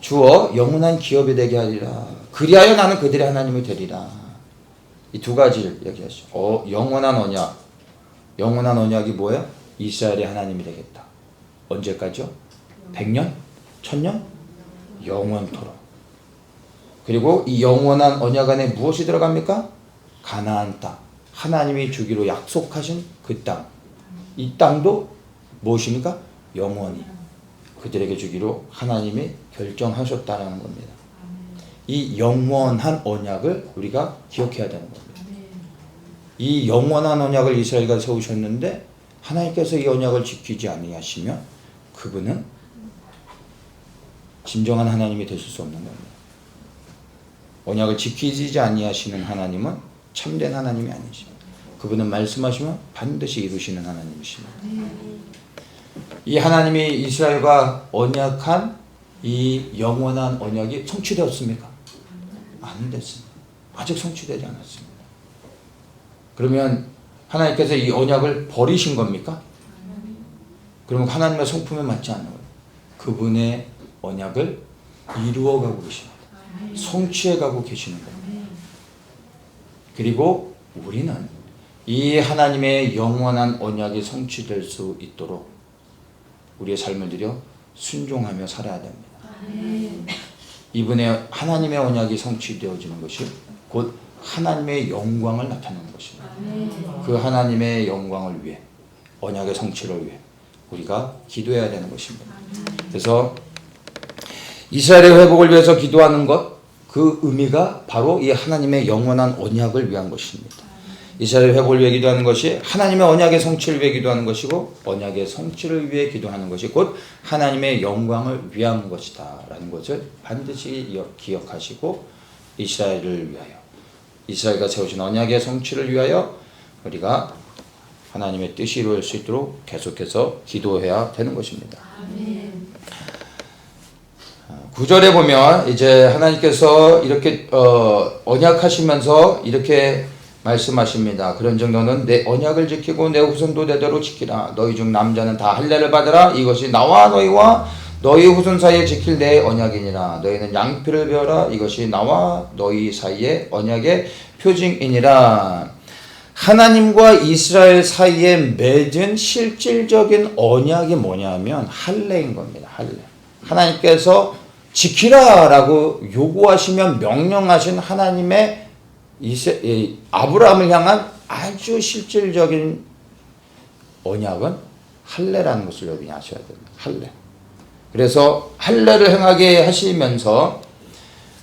주어 영원한 기업이 되게 하리라. 그리하여 나는 그들의 하나님이 되리라. 이 두 가지를 얘기하시죠. 영원한 언약. 영원한 언약이 뭐예요? 이스라엘의 하나님이 되겠다. 언제까지요? 100년? 1000년? 영원토록. 그리고 이 영원한 언약 안에 무엇이 들어갑니까? 가나안 땅. 하나님이 주기로 약속하신 그 땅. 이 땅도 무엇입니까? 영원히 그들에게 주기로 하나님이 결정하셨다는 겁니다. 이 영원한 언약을 우리가 기억해야 되는 겁니다. 이 영원한 언약을 이스라엘과 세우셨는데 하나님께서 이 언약을 지키지 아니하시면 그분은 진정한 하나님이 되실 수 없는 겁니다. 언약을 지키지 아니하시는 하나님은 참된 하나님이 아니십니다. 그분은 말씀하시면 반드시 이루시는 하나님이십니다. 이 하나님이 이스라엘과 언약한 이 영원한 언약이 성취되었습니까? 안 됐습니다. 아직 성취되지 않았습니다. 그러면 하나님께서 이 언약을 버리신 겁니까? 그러면 하나님의 성품에 맞지 않는 거예요. 그분의 언약을 이루어가고 계십니다. 성취해가고 계시는 겁니다. 그리고 우리는 이 하나님의 영원한 언약이 성취될 수 있도록 우리의 삶을 들여 순종하며 살아야 됩니다. 이분의 하나님의 언약이 성취되어지는 것이 곧 하나님의 영광을 나타내는 것입니다. 그 하나님의 영광을 위해, 언약의 성취를 위해 우리가 기도해야 되는 것입니다. 그래서 이스라엘의 회복을 위해서 기도하는 것, 그 의미가 바로 이 하나님의 영원한 언약을 위한 것입니다. 이스라엘 회복을 위해 기도하는 것이 하나님의 언약의 성취를 위해 기도하는 것이고, 언약의 성취를 위해 기도하는 것이 곧 하나님의 영광을 위한 것이다 라는 것을 반드시 기억하시고, 이스라엘을 위하여, 이스라엘과 세우신 언약의 성취를 위하여 우리가 하나님의 뜻이 이루어질 수 있도록 계속해서 기도해야 되는 것입니다. 9절에 보면 이제 하나님께서 이렇게 언약하시면서 이렇게 말씀하십니다. 그런즉 너는 내 언약을 지키고 내 후손도 대대로 지키라. 너희 중 남자는 다 할례를 받으라. 이것이 나와 너희와 너희 후손 사이에 지킬 내 언약이니라. 너희는 양피를 베어라. 이것이 나와 너희 사이의 언약의 표징이니라. 하나님과 이스라엘 사이에 맺은 실질적인 언약이 뭐냐면 할례인 겁니다. 할례. 하나님께서 지키라라고 요구하시면 명령하신 하나님의 아브라함을 향한 아주 실질적인 언약은 할례라는 것을 여러분이 아셔야 됩니다. 할례. 그래서 할례를 행하게 하시면서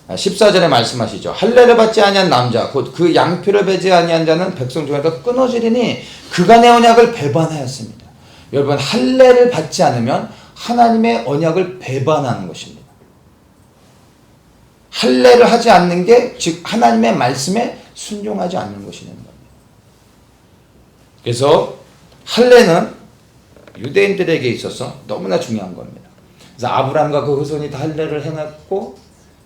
14절에 말씀하시죠. 할례를 받지 아니한 남자 곧 그 양피를 베지 아니한 자는 백성 중에서 끊어지리니 그가 내 언약을 배반하였습니다. 여러분, 할례를 받지 않으면 하나님의 언약을 배반하는 것입니다. 할례를 하지 않는 게 즉 하나님의 말씀에 순종하지 않는 것이 되는 겁니다. 그래서 할례는 유대인들에게 있어서 너무나 중요한 겁니다. 그래서 아브라함과 그 후손이 다 할례를 행했고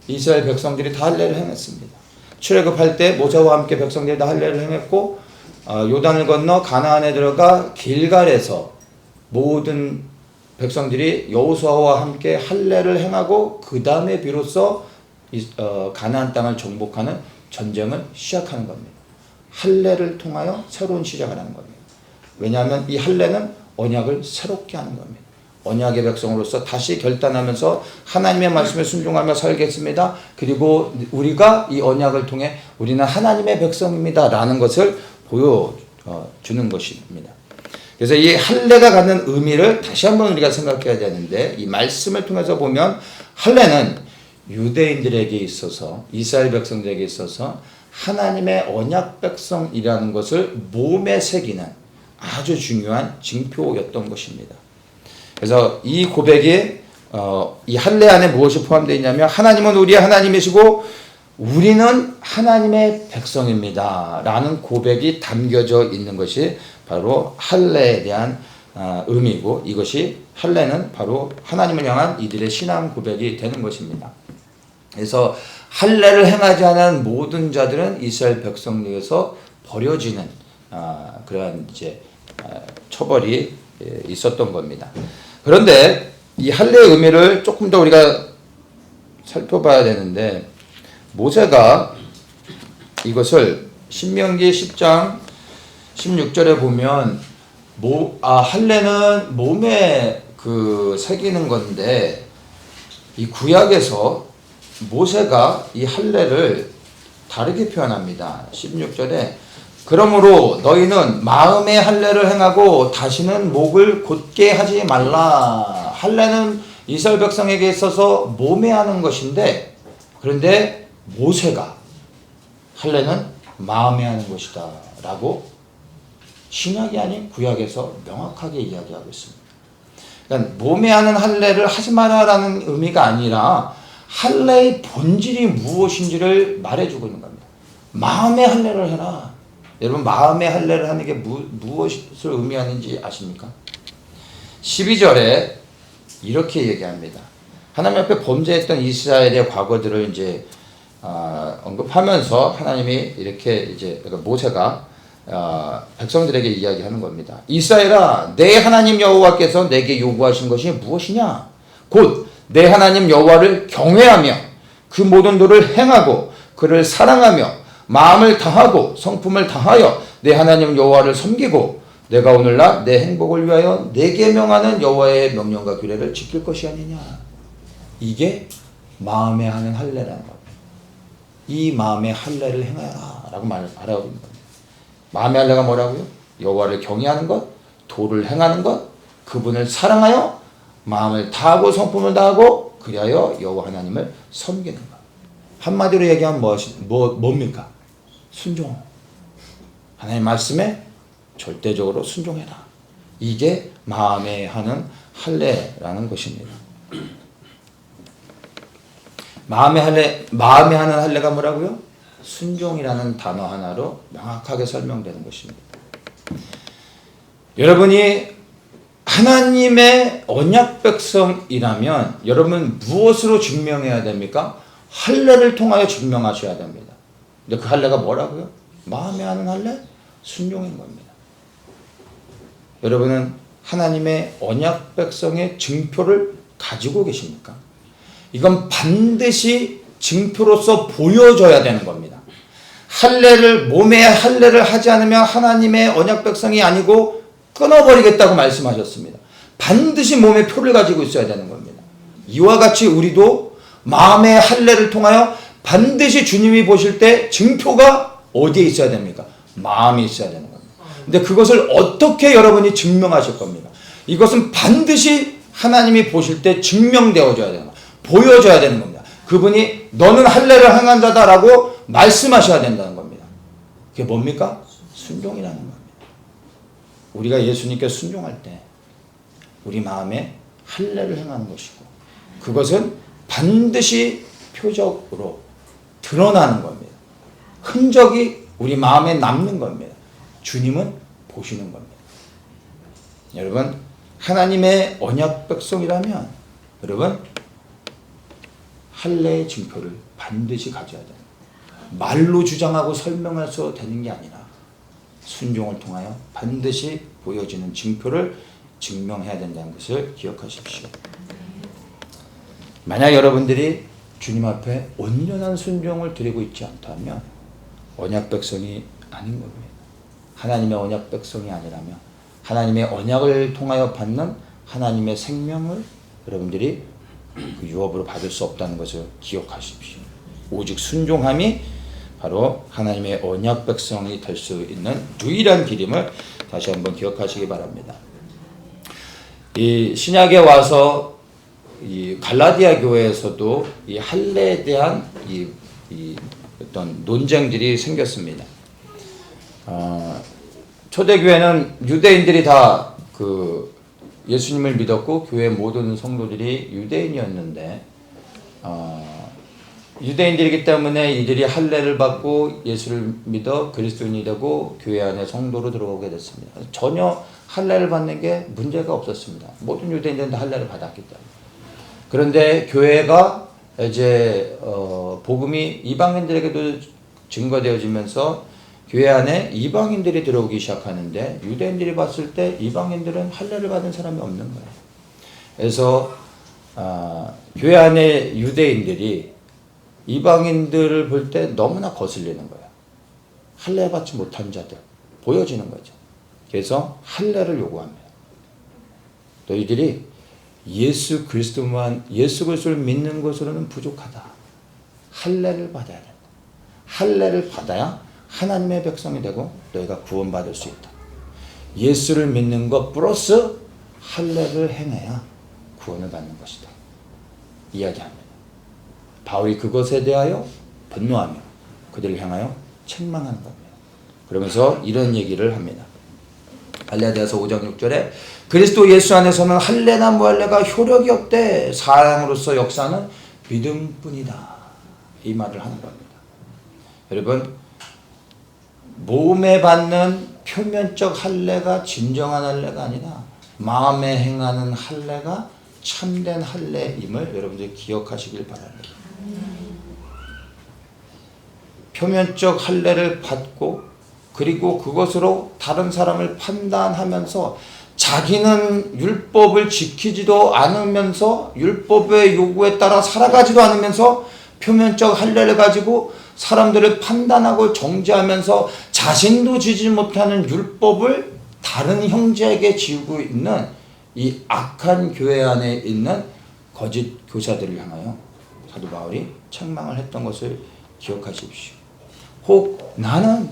이스라엘 백성들이 다 할례를 행했습니다. 출애굽할 때 모세와 함께 백성들이 다 할례를 행했고 요단을 건너 가나안에 들어가 길갈에서 모든 백성들이 여호수아와 함께 할례를 행하고 그 다음에 비로소 가나안 땅을 정복하는 전쟁을 시작하는 겁니다. 할례를 통하여 새로운 시작을 하는 겁니다. 왜냐하면 이 할례는 언약을 새롭게 하는 겁니다. 언약의 백성으로서 다시 결단하면서 하나님의 말씀에 순종하며 살겠습니다. 그리고 우리가 이 언약을 통해 우리는 하나님의 백성입니다 라는 것을 보여주는 것입니다. 그래서 이 할례가 갖는 의미를 다시 한번 우리가 생각해야 되는데, 이 말씀을 통해서 보면 할례는 유대인들에게 있어서, 이스라엘 백성들에게 있어서 하나님의 언약 백성이라는 것을 몸에 새기는 아주 중요한 징표였던 것입니다. 그래서 이 고백이 이 할례 안에 무엇이 포함되어 있냐면, 하나님은 우리의 하나님이시고 우리는 하나님의 백성입니다 라는 고백이 담겨져 있는 것이 바로 할례에 대한 의미고, 이것이 할례는 바로 하나님을 향한 이들의 신앙 고백이 되는 것입니다. 그래서 할례를 행하지 않은 모든 자들은 이스라엘 백성에게서 버려지는 그러한 이제 처벌이 있었던 겁니다. 그런데 이 할례의 의미를 조금 더 우리가 살펴봐야 되는데, 모세가 이것을 신명기 10장 16절에 보면 할례는 몸에 새기는 건데, 이 구약에서 모세가 이 할례를 다르게 표현합니다. 16절에 그러므로 너희는 마음의 할례를 행하고 다시는 목을 곧게 하지 말라. 할례는 이스라엘 백성에게 있어서 몸에 하는 것인데, 그런데 모세가 할례는 마음에 하는 것이다 라고 신약이 아닌 구약에서 명확하게 이야기하고 있습니다. 그러니까 몸에 하는 할례를 하지 마라라는 의미가 아니라 할례의 본질이 무엇인지를 말해주고 있는 겁니다. 마음의 할례를 해라. 여러분, 마음의 할례를 하는 게 무엇을 의미하는지 아십니까? 12절에 이렇게 얘기합니다. 하나님 앞에 범죄했던 이스라엘의 과거들을 이제 언급하면서 하나님이 이렇게 이제 모세가 백성들에게 이야기하는 겁니다. 이스라엘아, 내 하나님 여호와께서 내게 요구하신 것이 무엇이냐? 곧 내 하나님 여호와를 경외하며 그 모든 도를 행하고 그를 사랑하며 마음을 다하고 성품을 다하여 내 하나님 여호와를 섬기고 내가 오늘날 내 행복을 위하여 내게 명하는 여호와의 명령과 규례를 지킬 것이 아니냐. 이게 마음에 하는 할례라는 겁니다. 이 마음의 할례를 행하라 라고 말하고 있는 겁니다. 마음의 할례가 뭐라고요? 여호와를 경외하는 것, 도를 행하는 것, 그분을 사랑하여 마음을 다하고 성품을 다하고 그리하여 여호와 하나님을 섬기는 것. 한마디로 얘기하면 뭡니까? 순종. 하나님 말씀에 절대적으로 순종해라. 이게 마음에 하는 할례라는 것입니다. 마음에 하는 할례가 뭐라고요? 순종이라는 단어 하나로 명확하게 설명되는 것입니다. 여러분이 하나님의 언약 백성이라면 여러분 무엇으로 증명해야 됩니까? 할례를 통하여 증명하셔야 됩니다. 근데 그 할례가 뭐라고요? 마음에 하는 할례? 순종인 겁니다. 여러분은 하나님의 언약 백성의 증표를 가지고 계십니까? 이건 반드시 증표로서 보여줘야 되는 겁니다. 몸에 할례를 하지 않으면 하나님의 언약 백성이 아니고 끊어버리겠다고 말씀하셨습니다. 반드시 몸에 표를 가지고 있어야 되는 겁니다. 이와 같이 우리도 마음의 할례를 통하여 반드시 주님이 보실 때 증표가 어디에 있어야 됩니까? 마음에 있어야 되는 겁니다. 근데 그것을 어떻게 여러분이 증명하실 겁니까? 이것은 반드시 하나님이 보실 때 증명되어져야 되는 겁니다. 보여줘야 되는 겁니다. 그분이 너는 할례를 행한 자다라고 말씀하셔야 된다는 겁니다. 그게 뭡니까? 순종이라는 겁니다. 우리가 예수님께 순종할 때 우리 마음에 할례를 행하는 것이고 그것은 반드시 표적으로 드러나는 겁니다. 흔적이 우리 마음에 남는 겁니다. 주님은 보시는 겁니다. 여러분 하나님의 언약 백성이라면 여러분 할례의 증표를 반드시 가져야 됩니다. 말로 주장하고 설명해서 되는 게 아니라 순종을 통하여 반드시 보여지는 증표를 증명해야 된다는 것을 기억하십시오. 만약 여러분들이 주님 앞에 온전한 순종을 드리고 있지 않다면 언약 백성이 아닌 겁니다. 하나님의 언약 백성이 아니라면 하나님의 언약을 통하여 받는 하나님의 생명을 여러분들이 그 유업으로 받을 수 없다는 것을 기억하십시오. 오직 순종함이 바로 하나님의 언약 백성이 될 수 있는 유일한 길임을 다시 한번 기억하시기 바랍니다. 이 신약에 와서 이 갈라디아 교회에서도 이 할례에 대한 이 어떤 논쟁들이 생겼습니다. 초대교회는 유대인들이 다 그 예수님을 믿었고 교회 모든 성도들이 유대인이었는데 유대인들이기 때문에 이들이 할례를 받고 예수를 믿어 그리스도인이 되고 교회 안에 성도로 들어오게 됐습니다. 전혀 할례를 받는 게 문제가 없었습니다. 모든 유대인들도 할례를 받았기 때문에. 그런데 교회가 이제 복음이 이방인들에게도 증거되어지면서 교회 안에 이방인들이 들어오기 시작하는데 유대인들이 봤을 때 이방인들은 할례를 받은 사람이 없는 거예요. 그래서 교회 안에 유대인들이 이방인들을 볼 때 너무나 거슬리는 거예요. 할례 받지 못한 자들 보여지는 거죠. 그래서 할례를 요구합니다. 너희들이 예수 그리스도를 믿는 것으로는 부족하다. 할례를 받아야 된다. 할례를 받아야 하나님의 백성이 되고 너희가 구원받을 수 있다. 예수를 믿는 것 플러스 할례를 행해야 구원을 받는 것이다. 이야기합니다. 바울이 그것에 대하여 분노하며 그들을 향하여 책망하는 겁니다. 그러면서 이런 얘기를 합니다. 갈라디아서 5장 6절에 그리스도 예수 안에서는 할례나 무할례가 효력이 없되 사랑으로서 역사는 믿음뿐이다. 이 말을 하는 겁니다. 여러분 몸에 받는 표면적 할례가 진정한 할례가 아니라 마음에 행하는 할례가 참된 할례임을 여러분들 기억하시길 바랍니다. 표면적 할례를 받고 그리고 그것으로 다른 사람을 판단하면서 자기는 율법을 지키지도 않으면서 율법의 요구에 따라 살아가지도 않으면서 표면적 할례를 가지고 사람들을 판단하고 정죄하면서 자신도 지지 못하는 율법을 다른 형제에게 지우고 있는 이 악한 교회 안에 있는 거짓 교사들을 향하여 사도 바울이 책망을 했던 것을 기억하십시오. 혹 나는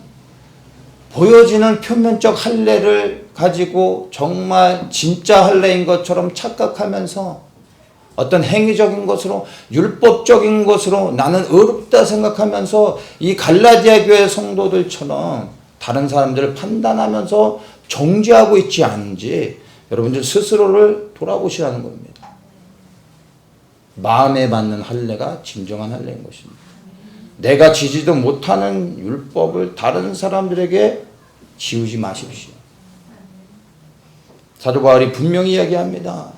보여지는 표면적 할례를 가지고 정말 진짜 할례인 것처럼 착각하면서 어떤 행위적인 것으로 율법적인 것으로 나는 의롭다 생각하면서 이 갈라디아 교회 성도들처럼 다른 사람들을 판단하면서 정죄하고 있지 않은지 여러분들 스스로를 돌아보시라는 겁니다. 마음에 받는 할례가 진정한 할례인 것입니다. 내가 지지도 못하는 율법을 다른 사람들에게 지우지 마십시오. 사도 바울이 분명히 이야기합니다.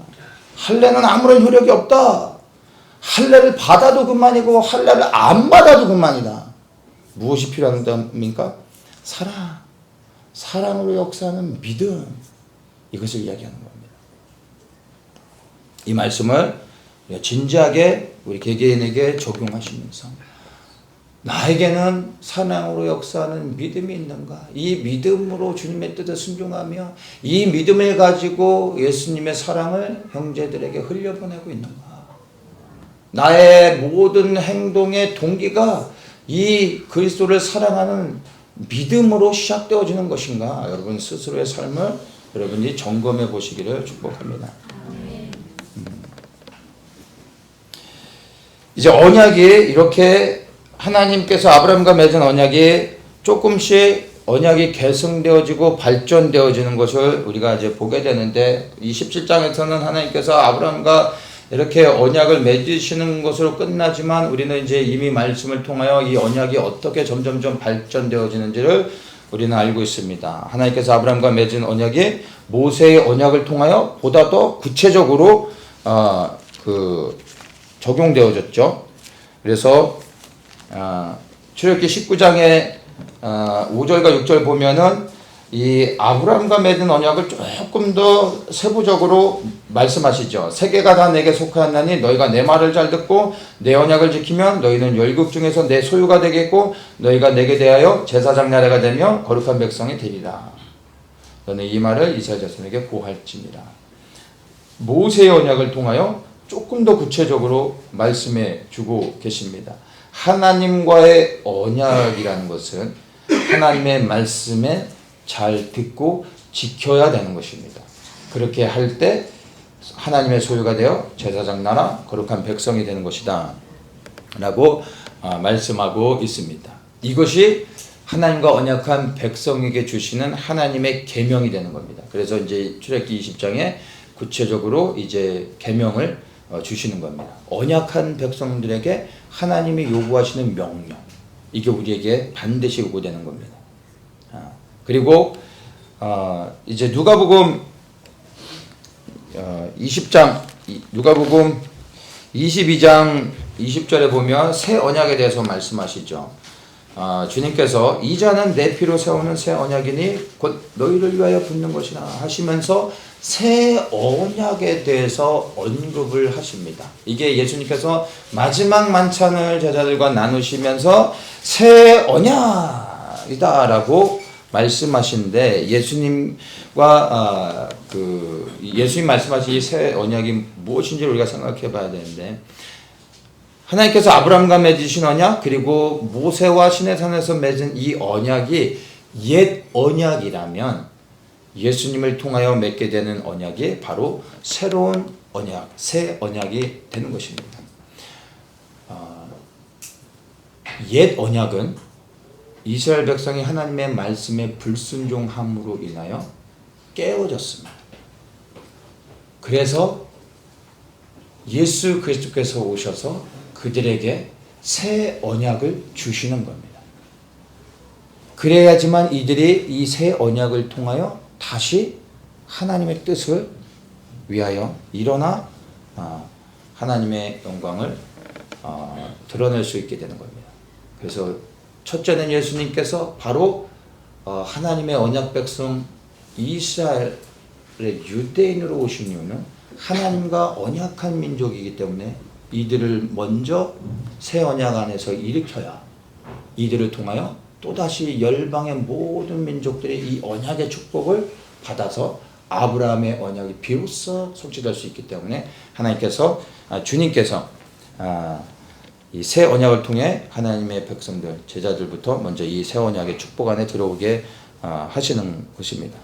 할례는 아무런 효력이 없다. 할례를 받아도 그만이고 할례를 안 받아도 그만이다. 무엇이 필요합니까? 사랑으로 역사하는 믿음, 이것을 이야기하는 겁니다. 이 말씀을 진지하게 우리 개개인에게 적용하시면서 나에게는 사랑으로 역사하는 믿음이 있는가? 이 믿음으로 주님의 뜻에 순종하며 이 믿음을 가지고 예수님의 사랑을 형제들에게 흘려보내고 있는가? 나의 모든 행동의 동기가 이 그리스도를 사랑하는 믿음으로 시작되어지는 것인가? 여러분 스스로의 삶을 여러분이 점검해 보시기를 축복합니다. 이제 언약이 이렇게 하나님께서 아브라함과 맺은 언약이 조금씩 언약이 계승되어지고 발전되어지는 것을 우리가 이제 보게 되는데 이 17장에서는 하나님께서 아브라함과 이렇게 언약을 맺으시는 것으로 끝나지만 우리는 이제 이미 말씀을 통하여 이 언약이 어떻게 점점점 발전되어지는지를 우리는 알고 있습니다. 하나님께서 아브라함과 맺은 언약이 모세의 언약을 통하여 보다 더 구체적으로 적용되어졌죠. 그래서 출애굽기 19장의 5절과 6절 보면은 이 아브라함과 맺은 언약을 조금 더 세부적으로 말씀하시죠. 세계가 다 내게 속하였나니 너희가 내 말을 잘 듣고 내 언약을 지키면 너희는 열국 중에서 내 소유가 되겠고 너희가 내게 대하여 제사장 나라가 되며 거룩한 백성이 되리라. 너는 이 말을 이스라엘 자손에게 보할지니라. 모세의 언약을 통하여 조금 더 구체적으로 말씀해 주고 계십니다. 하나님과의 언약이라는 것은 하나님의 말씀에 잘 듣고 지켜야 되는 것입니다. 그렇게 할 때 하나님의 소유가 되어 제사장 나라 거룩한 백성이 되는 것이다 라고 말씀하고 있습니다. 이것이 하나님과 언약한 백성에게 주시는 하나님의 계명이 되는 겁니다. 그래서 이제 출애굽기 20장에 구체적으로 이제 계명을 주시는 겁니다. 언약한 백성들에게 하나님이 요구하시는 명령, 이게 우리에게 반드시 요구되는 겁니다. 그리고 이제 누가복음 20장 누가복음 22장 20절에 보면 새 언약에 대해서 말씀하시죠. 주님께서 이 자는 내 피로 세우는 새 언약이니 곧 너희를 위하여 붓는 것이라 하시면서 새 언약에 대해서 언급을 하십니다. 이게 예수님께서 마지막 만찬을 제자들과 나누시면서 새 언약이다 라고 말씀하시는데 예수님과 예수님 말씀하신 이 새 언약이 무엇인지 우리가 생각해 봐야 되는데 하나님께서 아브라함과 맺으신 언약 그리고 모세와 시내산에서 맺은 이 언약이 옛 언약이라면 예수님을 통하여 맺게 되는 언약이 바로 새로운 언약, 새 언약이 되는 것입니다. 옛 언약은 이스라엘 백성이 하나님의 말씀에 불순종함으로 인하여 깨어졌습니다. 그래서 예수 그리스도께서 오셔서 그들에게 새 언약을 주시는 겁니다. 그래야지만 이들이 이 새 언약을 통하여 다시 하나님의 뜻을 위하여 일어나 하나님의 영광을 드러낼 수 있게 되는 겁니다. 그래서 첫째는 예수님께서 바로 하나님의 언약 백성 이스라엘의 유대인으로 오신 이유는 하나님과 언약한 민족이기 때문에 이들을 먼저 새 언약 안에서 일으켜야 이들을 통하여 또다시 열방의 모든 민족들이 이 언약의 축복을 받아서 아브라함의 언약이 비로소 성취될 수 있기 때문에 하나님께서 주님께서 이 새 언약을 통해 하나님의 백성들, 제자들부터 먼저 이 새 언약의 축복 안에 들어오게 하시는 것입니다.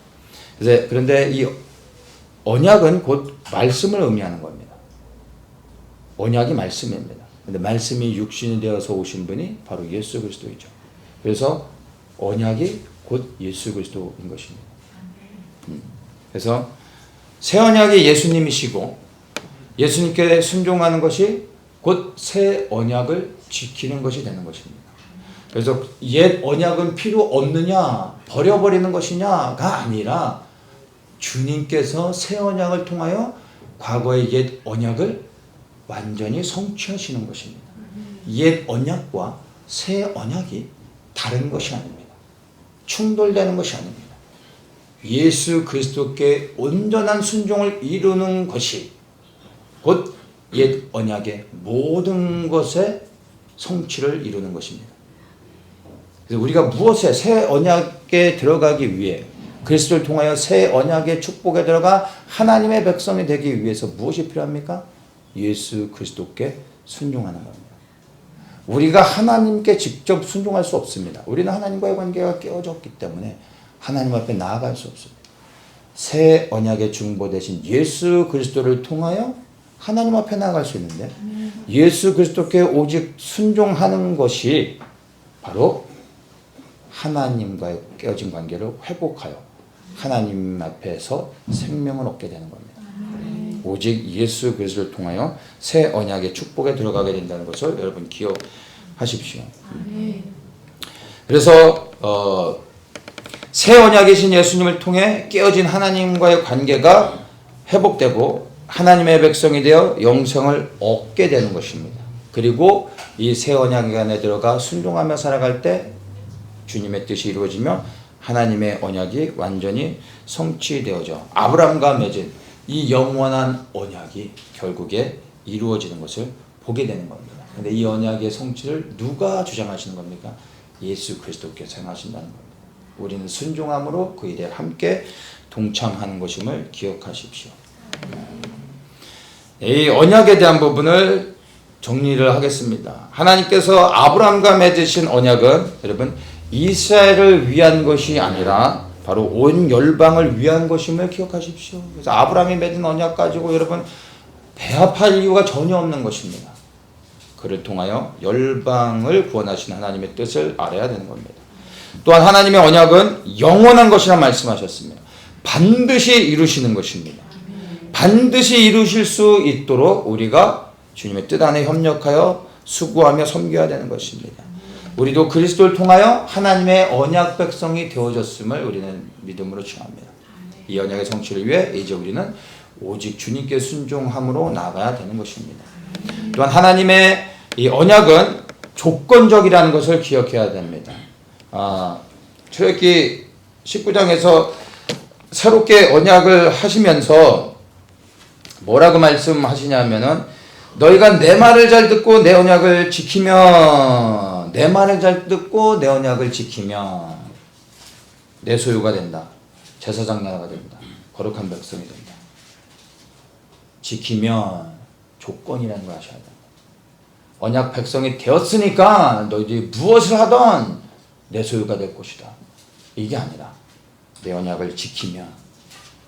그런데 이 언약은 곧 말씀을 의미하는 겁니다. 언약이 말씀입니다. 근데 말씀이 육신이 되어서 오신 분이 바로 예수 그리스도이죠. 그래서 언약이 곧 예수 그리스도인 것입니다. 그래서 새 언약이 예수님이시고 예수님께 순종하는 것이 곧 새 언약을 지키는 것이 되는 것입니다. 그래서 옛 언약은 필요 없느냐, 버려버리는 것이냐가 아니라 주님께서 새 언약을 통하여 과거의 옛 언약을 완전히 성취하시는 것입니다. 옛 언약과 새 언약이 다른 것이 아닙니다. 충돌되는 것이 아닙니다. 예수 그리스도께 온전한 순종을 이루는 것이 곧 옛 언약의 모든 것의 성취를 이루는 것입니다. 그래서 우리가 무엇에 새 언약에 들어가기 위해 그리스도를 통하여 새 언약의 축복에 들어가 하나님의 백성이 되기 위해서 무엇이 필요합니까? 예수 그리스도께 순종하는 겁니다. 우리가 하나님께 직접 순종할 수 없습니다. 우리는 하나님과의 관계가 깨어졌기 때문에 하나님 앞에 나아갈 수 없습니다. 새 언약의 중보 대신 예수 그리스도를 통하여 하나님 앞에 나아갈 수 있는데 예수 그리스도께 오직 순종하는 것이 바로 하나님과의 깨어진 관계를 회복하여 하나님 앞에서 생명을 얻게 되는 겁니다. 오직 예수 그리스도를 통하여 새 언약의 축복에 들어가게 된다는 것을 여러분 기억하십시오. 그래서 새 언약이신 예수님을 통해 깨어진 하나님과의 관계가 회복되고 하나님의 백성이 되어 영생을 얻게 되는 것입니다. 그리고 이 새 언약 안에 들어가 순종하며 살아갈 때 주님의 뜻이 이루어지며 하나님의 언약이 완전히 성취되어져 아브라함과 맺은 이 영원한 언약이 결국에 이루어지는 것을 보게 되는 겁니다. 그런데 이 언약의 성취를 누가 주장하시는 겁니까? 예수 그리스도께서 행하신다는 겁니다. 우리는 순종함으로 그 일에 함께 동참하는 것임을 기억하십시오. 이 언약에 대한 부분을 정리를 하겠습니다. 하나님께서 아브라함과 맺으신 언약은 여러분 이스라엘을 위한 것이 아니라 바로 온 열방을 위한 것임을 기억하십시오. 그래서 아브라함이 맺은 언약 가지고 여러분 배합할 이유가 전혀 없는 것입니다. 그를 통하여 열방을 구원하신 하나님의 뜻을 알아야 되는 겁니다. 또한 하나님의 언약은 영원한 것이라 말씀하셨습니다. 반드시 이루시는 것입니다. 반드시 이루실 수 있도록 우리가 주님의 뜻 안에 협력하여 수고하며 섬겨야 되는 것입니다. 우리도 그리스도를 통하여 하나님의 언약 백성이 되어졌음을 우리는 믿음으로 청합니다. 이 언약의 성취를 위해 이제 우리는 오직 주님께 순종함으로 나아가야 되는 것입니다. 또한 하나님의 이 언약은 조건적이라는 것을 기억해야 됩니다. 출애굽기 19장에서 새롭게 언약을 하시면서 뭐라고 말씀하시냐면은 너희가 내 말을 잘 듣고 내 언약을 지키면 내 말을 잘 듣고 내 언약을 지키면 내 소유가 된다. 제사장 나라가 된다. 거룩한 백성이 된다. 지키면 조건이라는 걸 아셔야 된다. 언약 백성이 되었으니까 너희들이 무엇을 하던 내 소유가 될 것이다. 이게 아니라 내 언약을 지키면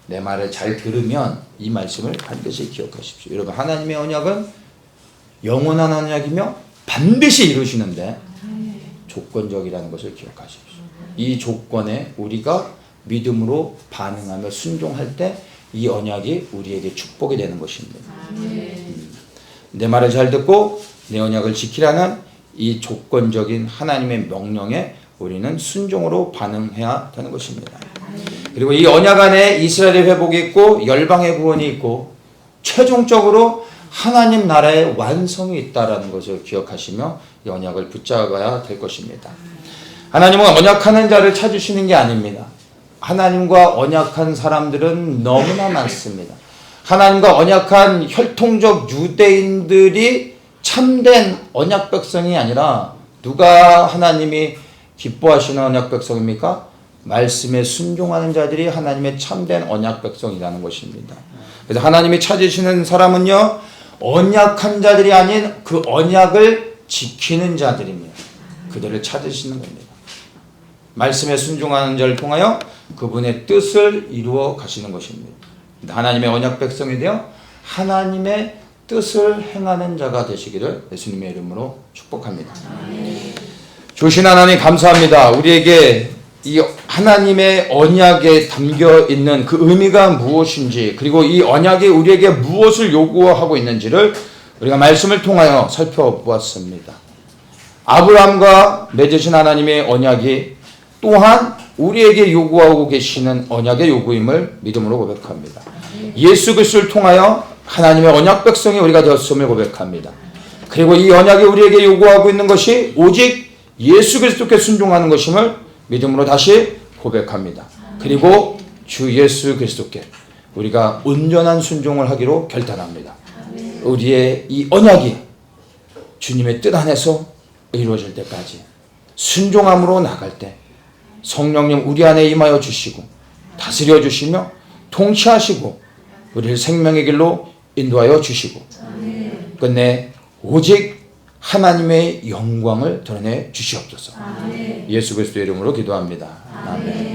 내 말을 잘 들으면 이 말씀을 반드시 기억하십시오. 여러분 하나님의 언약은 영원한 언약이며 반드시 이루시는데 조건적이라는 것을 기억하십시오. 이 조건에 우리가 믿음으로 반응하며 순종할 때 이 언약이 우리에게 축복이 되는 것입니다. 내 말을 잘 듣고 내 언약을 지키라는 이 조건적인 하나님의 명령에 우리는 순종으로 반응해야 되는 것입니다. 그리고 이 언약 안에 이스라엘의 회복이 있고 열방의 구원이 있고 최종적으로 하나님 나라의 완성이 있다는 것을 기억하시며 이 언약을 붙잡아야 될 것입니다. 하나님은 언약하는 자를 찾으시는 게 아닙니다. 하나님과 언약한 사람들은 너무나 많습니다. 하나님과 언약한 혈통적 유대인들이 참된 언약 백성이 아니라 누가 하나님이 기뻐하시는 언약 백성입니까? 말씀에 순종하는 자들이 하나님의 참된 언약 백성이라는 것입니다. 그래서 하나님이 찾으시는 사람은요 언약한 자들이 아닌 그 언약을 지키는 자들입니다. 그들을 찾으시는 겁니다. 말씀에 순종하는 자를 통하여 그분의 뜻을 이루어 가시는 것입니다. 하나님의 언약 백성이 되어 하나님의 뜻을 행하는 자가 되시기를 예수님의 이름으로 축복합니다. 주신 하나님 감사합니다. 우리에게 이 하나님의 언약에 담겨 있는 그 의미가 무엇인지, 그리고 이 언약이 우리에게 무엇을 요구하고 있는지를 우리가 말씀을 통하여 살펴보았습니다. 아브라함과 맺으신 하나님의 언약이 또한 우리에게 요구하고 계시는 언약의 요구임을 믿음으로 고백합니다. 예수 그리스도를 통하여 하나님의 언약 백성이 우리가 되었음을 고백합니다. 그리고 이 언약이 우리에게 요구하고 있는 것이 오직 예수 그리스도께 순종하는 것임을 믿음으로 다시 고백합니다. 그리고 주 예수 그리스도께 우리가 온전한 순종을 하기로 결단합니다. 우리의 이 언약이 주님의 뜻 안에서 이루어질 때까지 순종함으로 나갈 때 성령님 우리 안에 임하여 주시고 다스려 주시며 통치하시고 우리를 생명의 길로 인도하여 주시고 끝내 오직 하나님의 영광을 드러내 주시옵소서. 예수 그리스도의 이름으로 기도합니다. 아멘.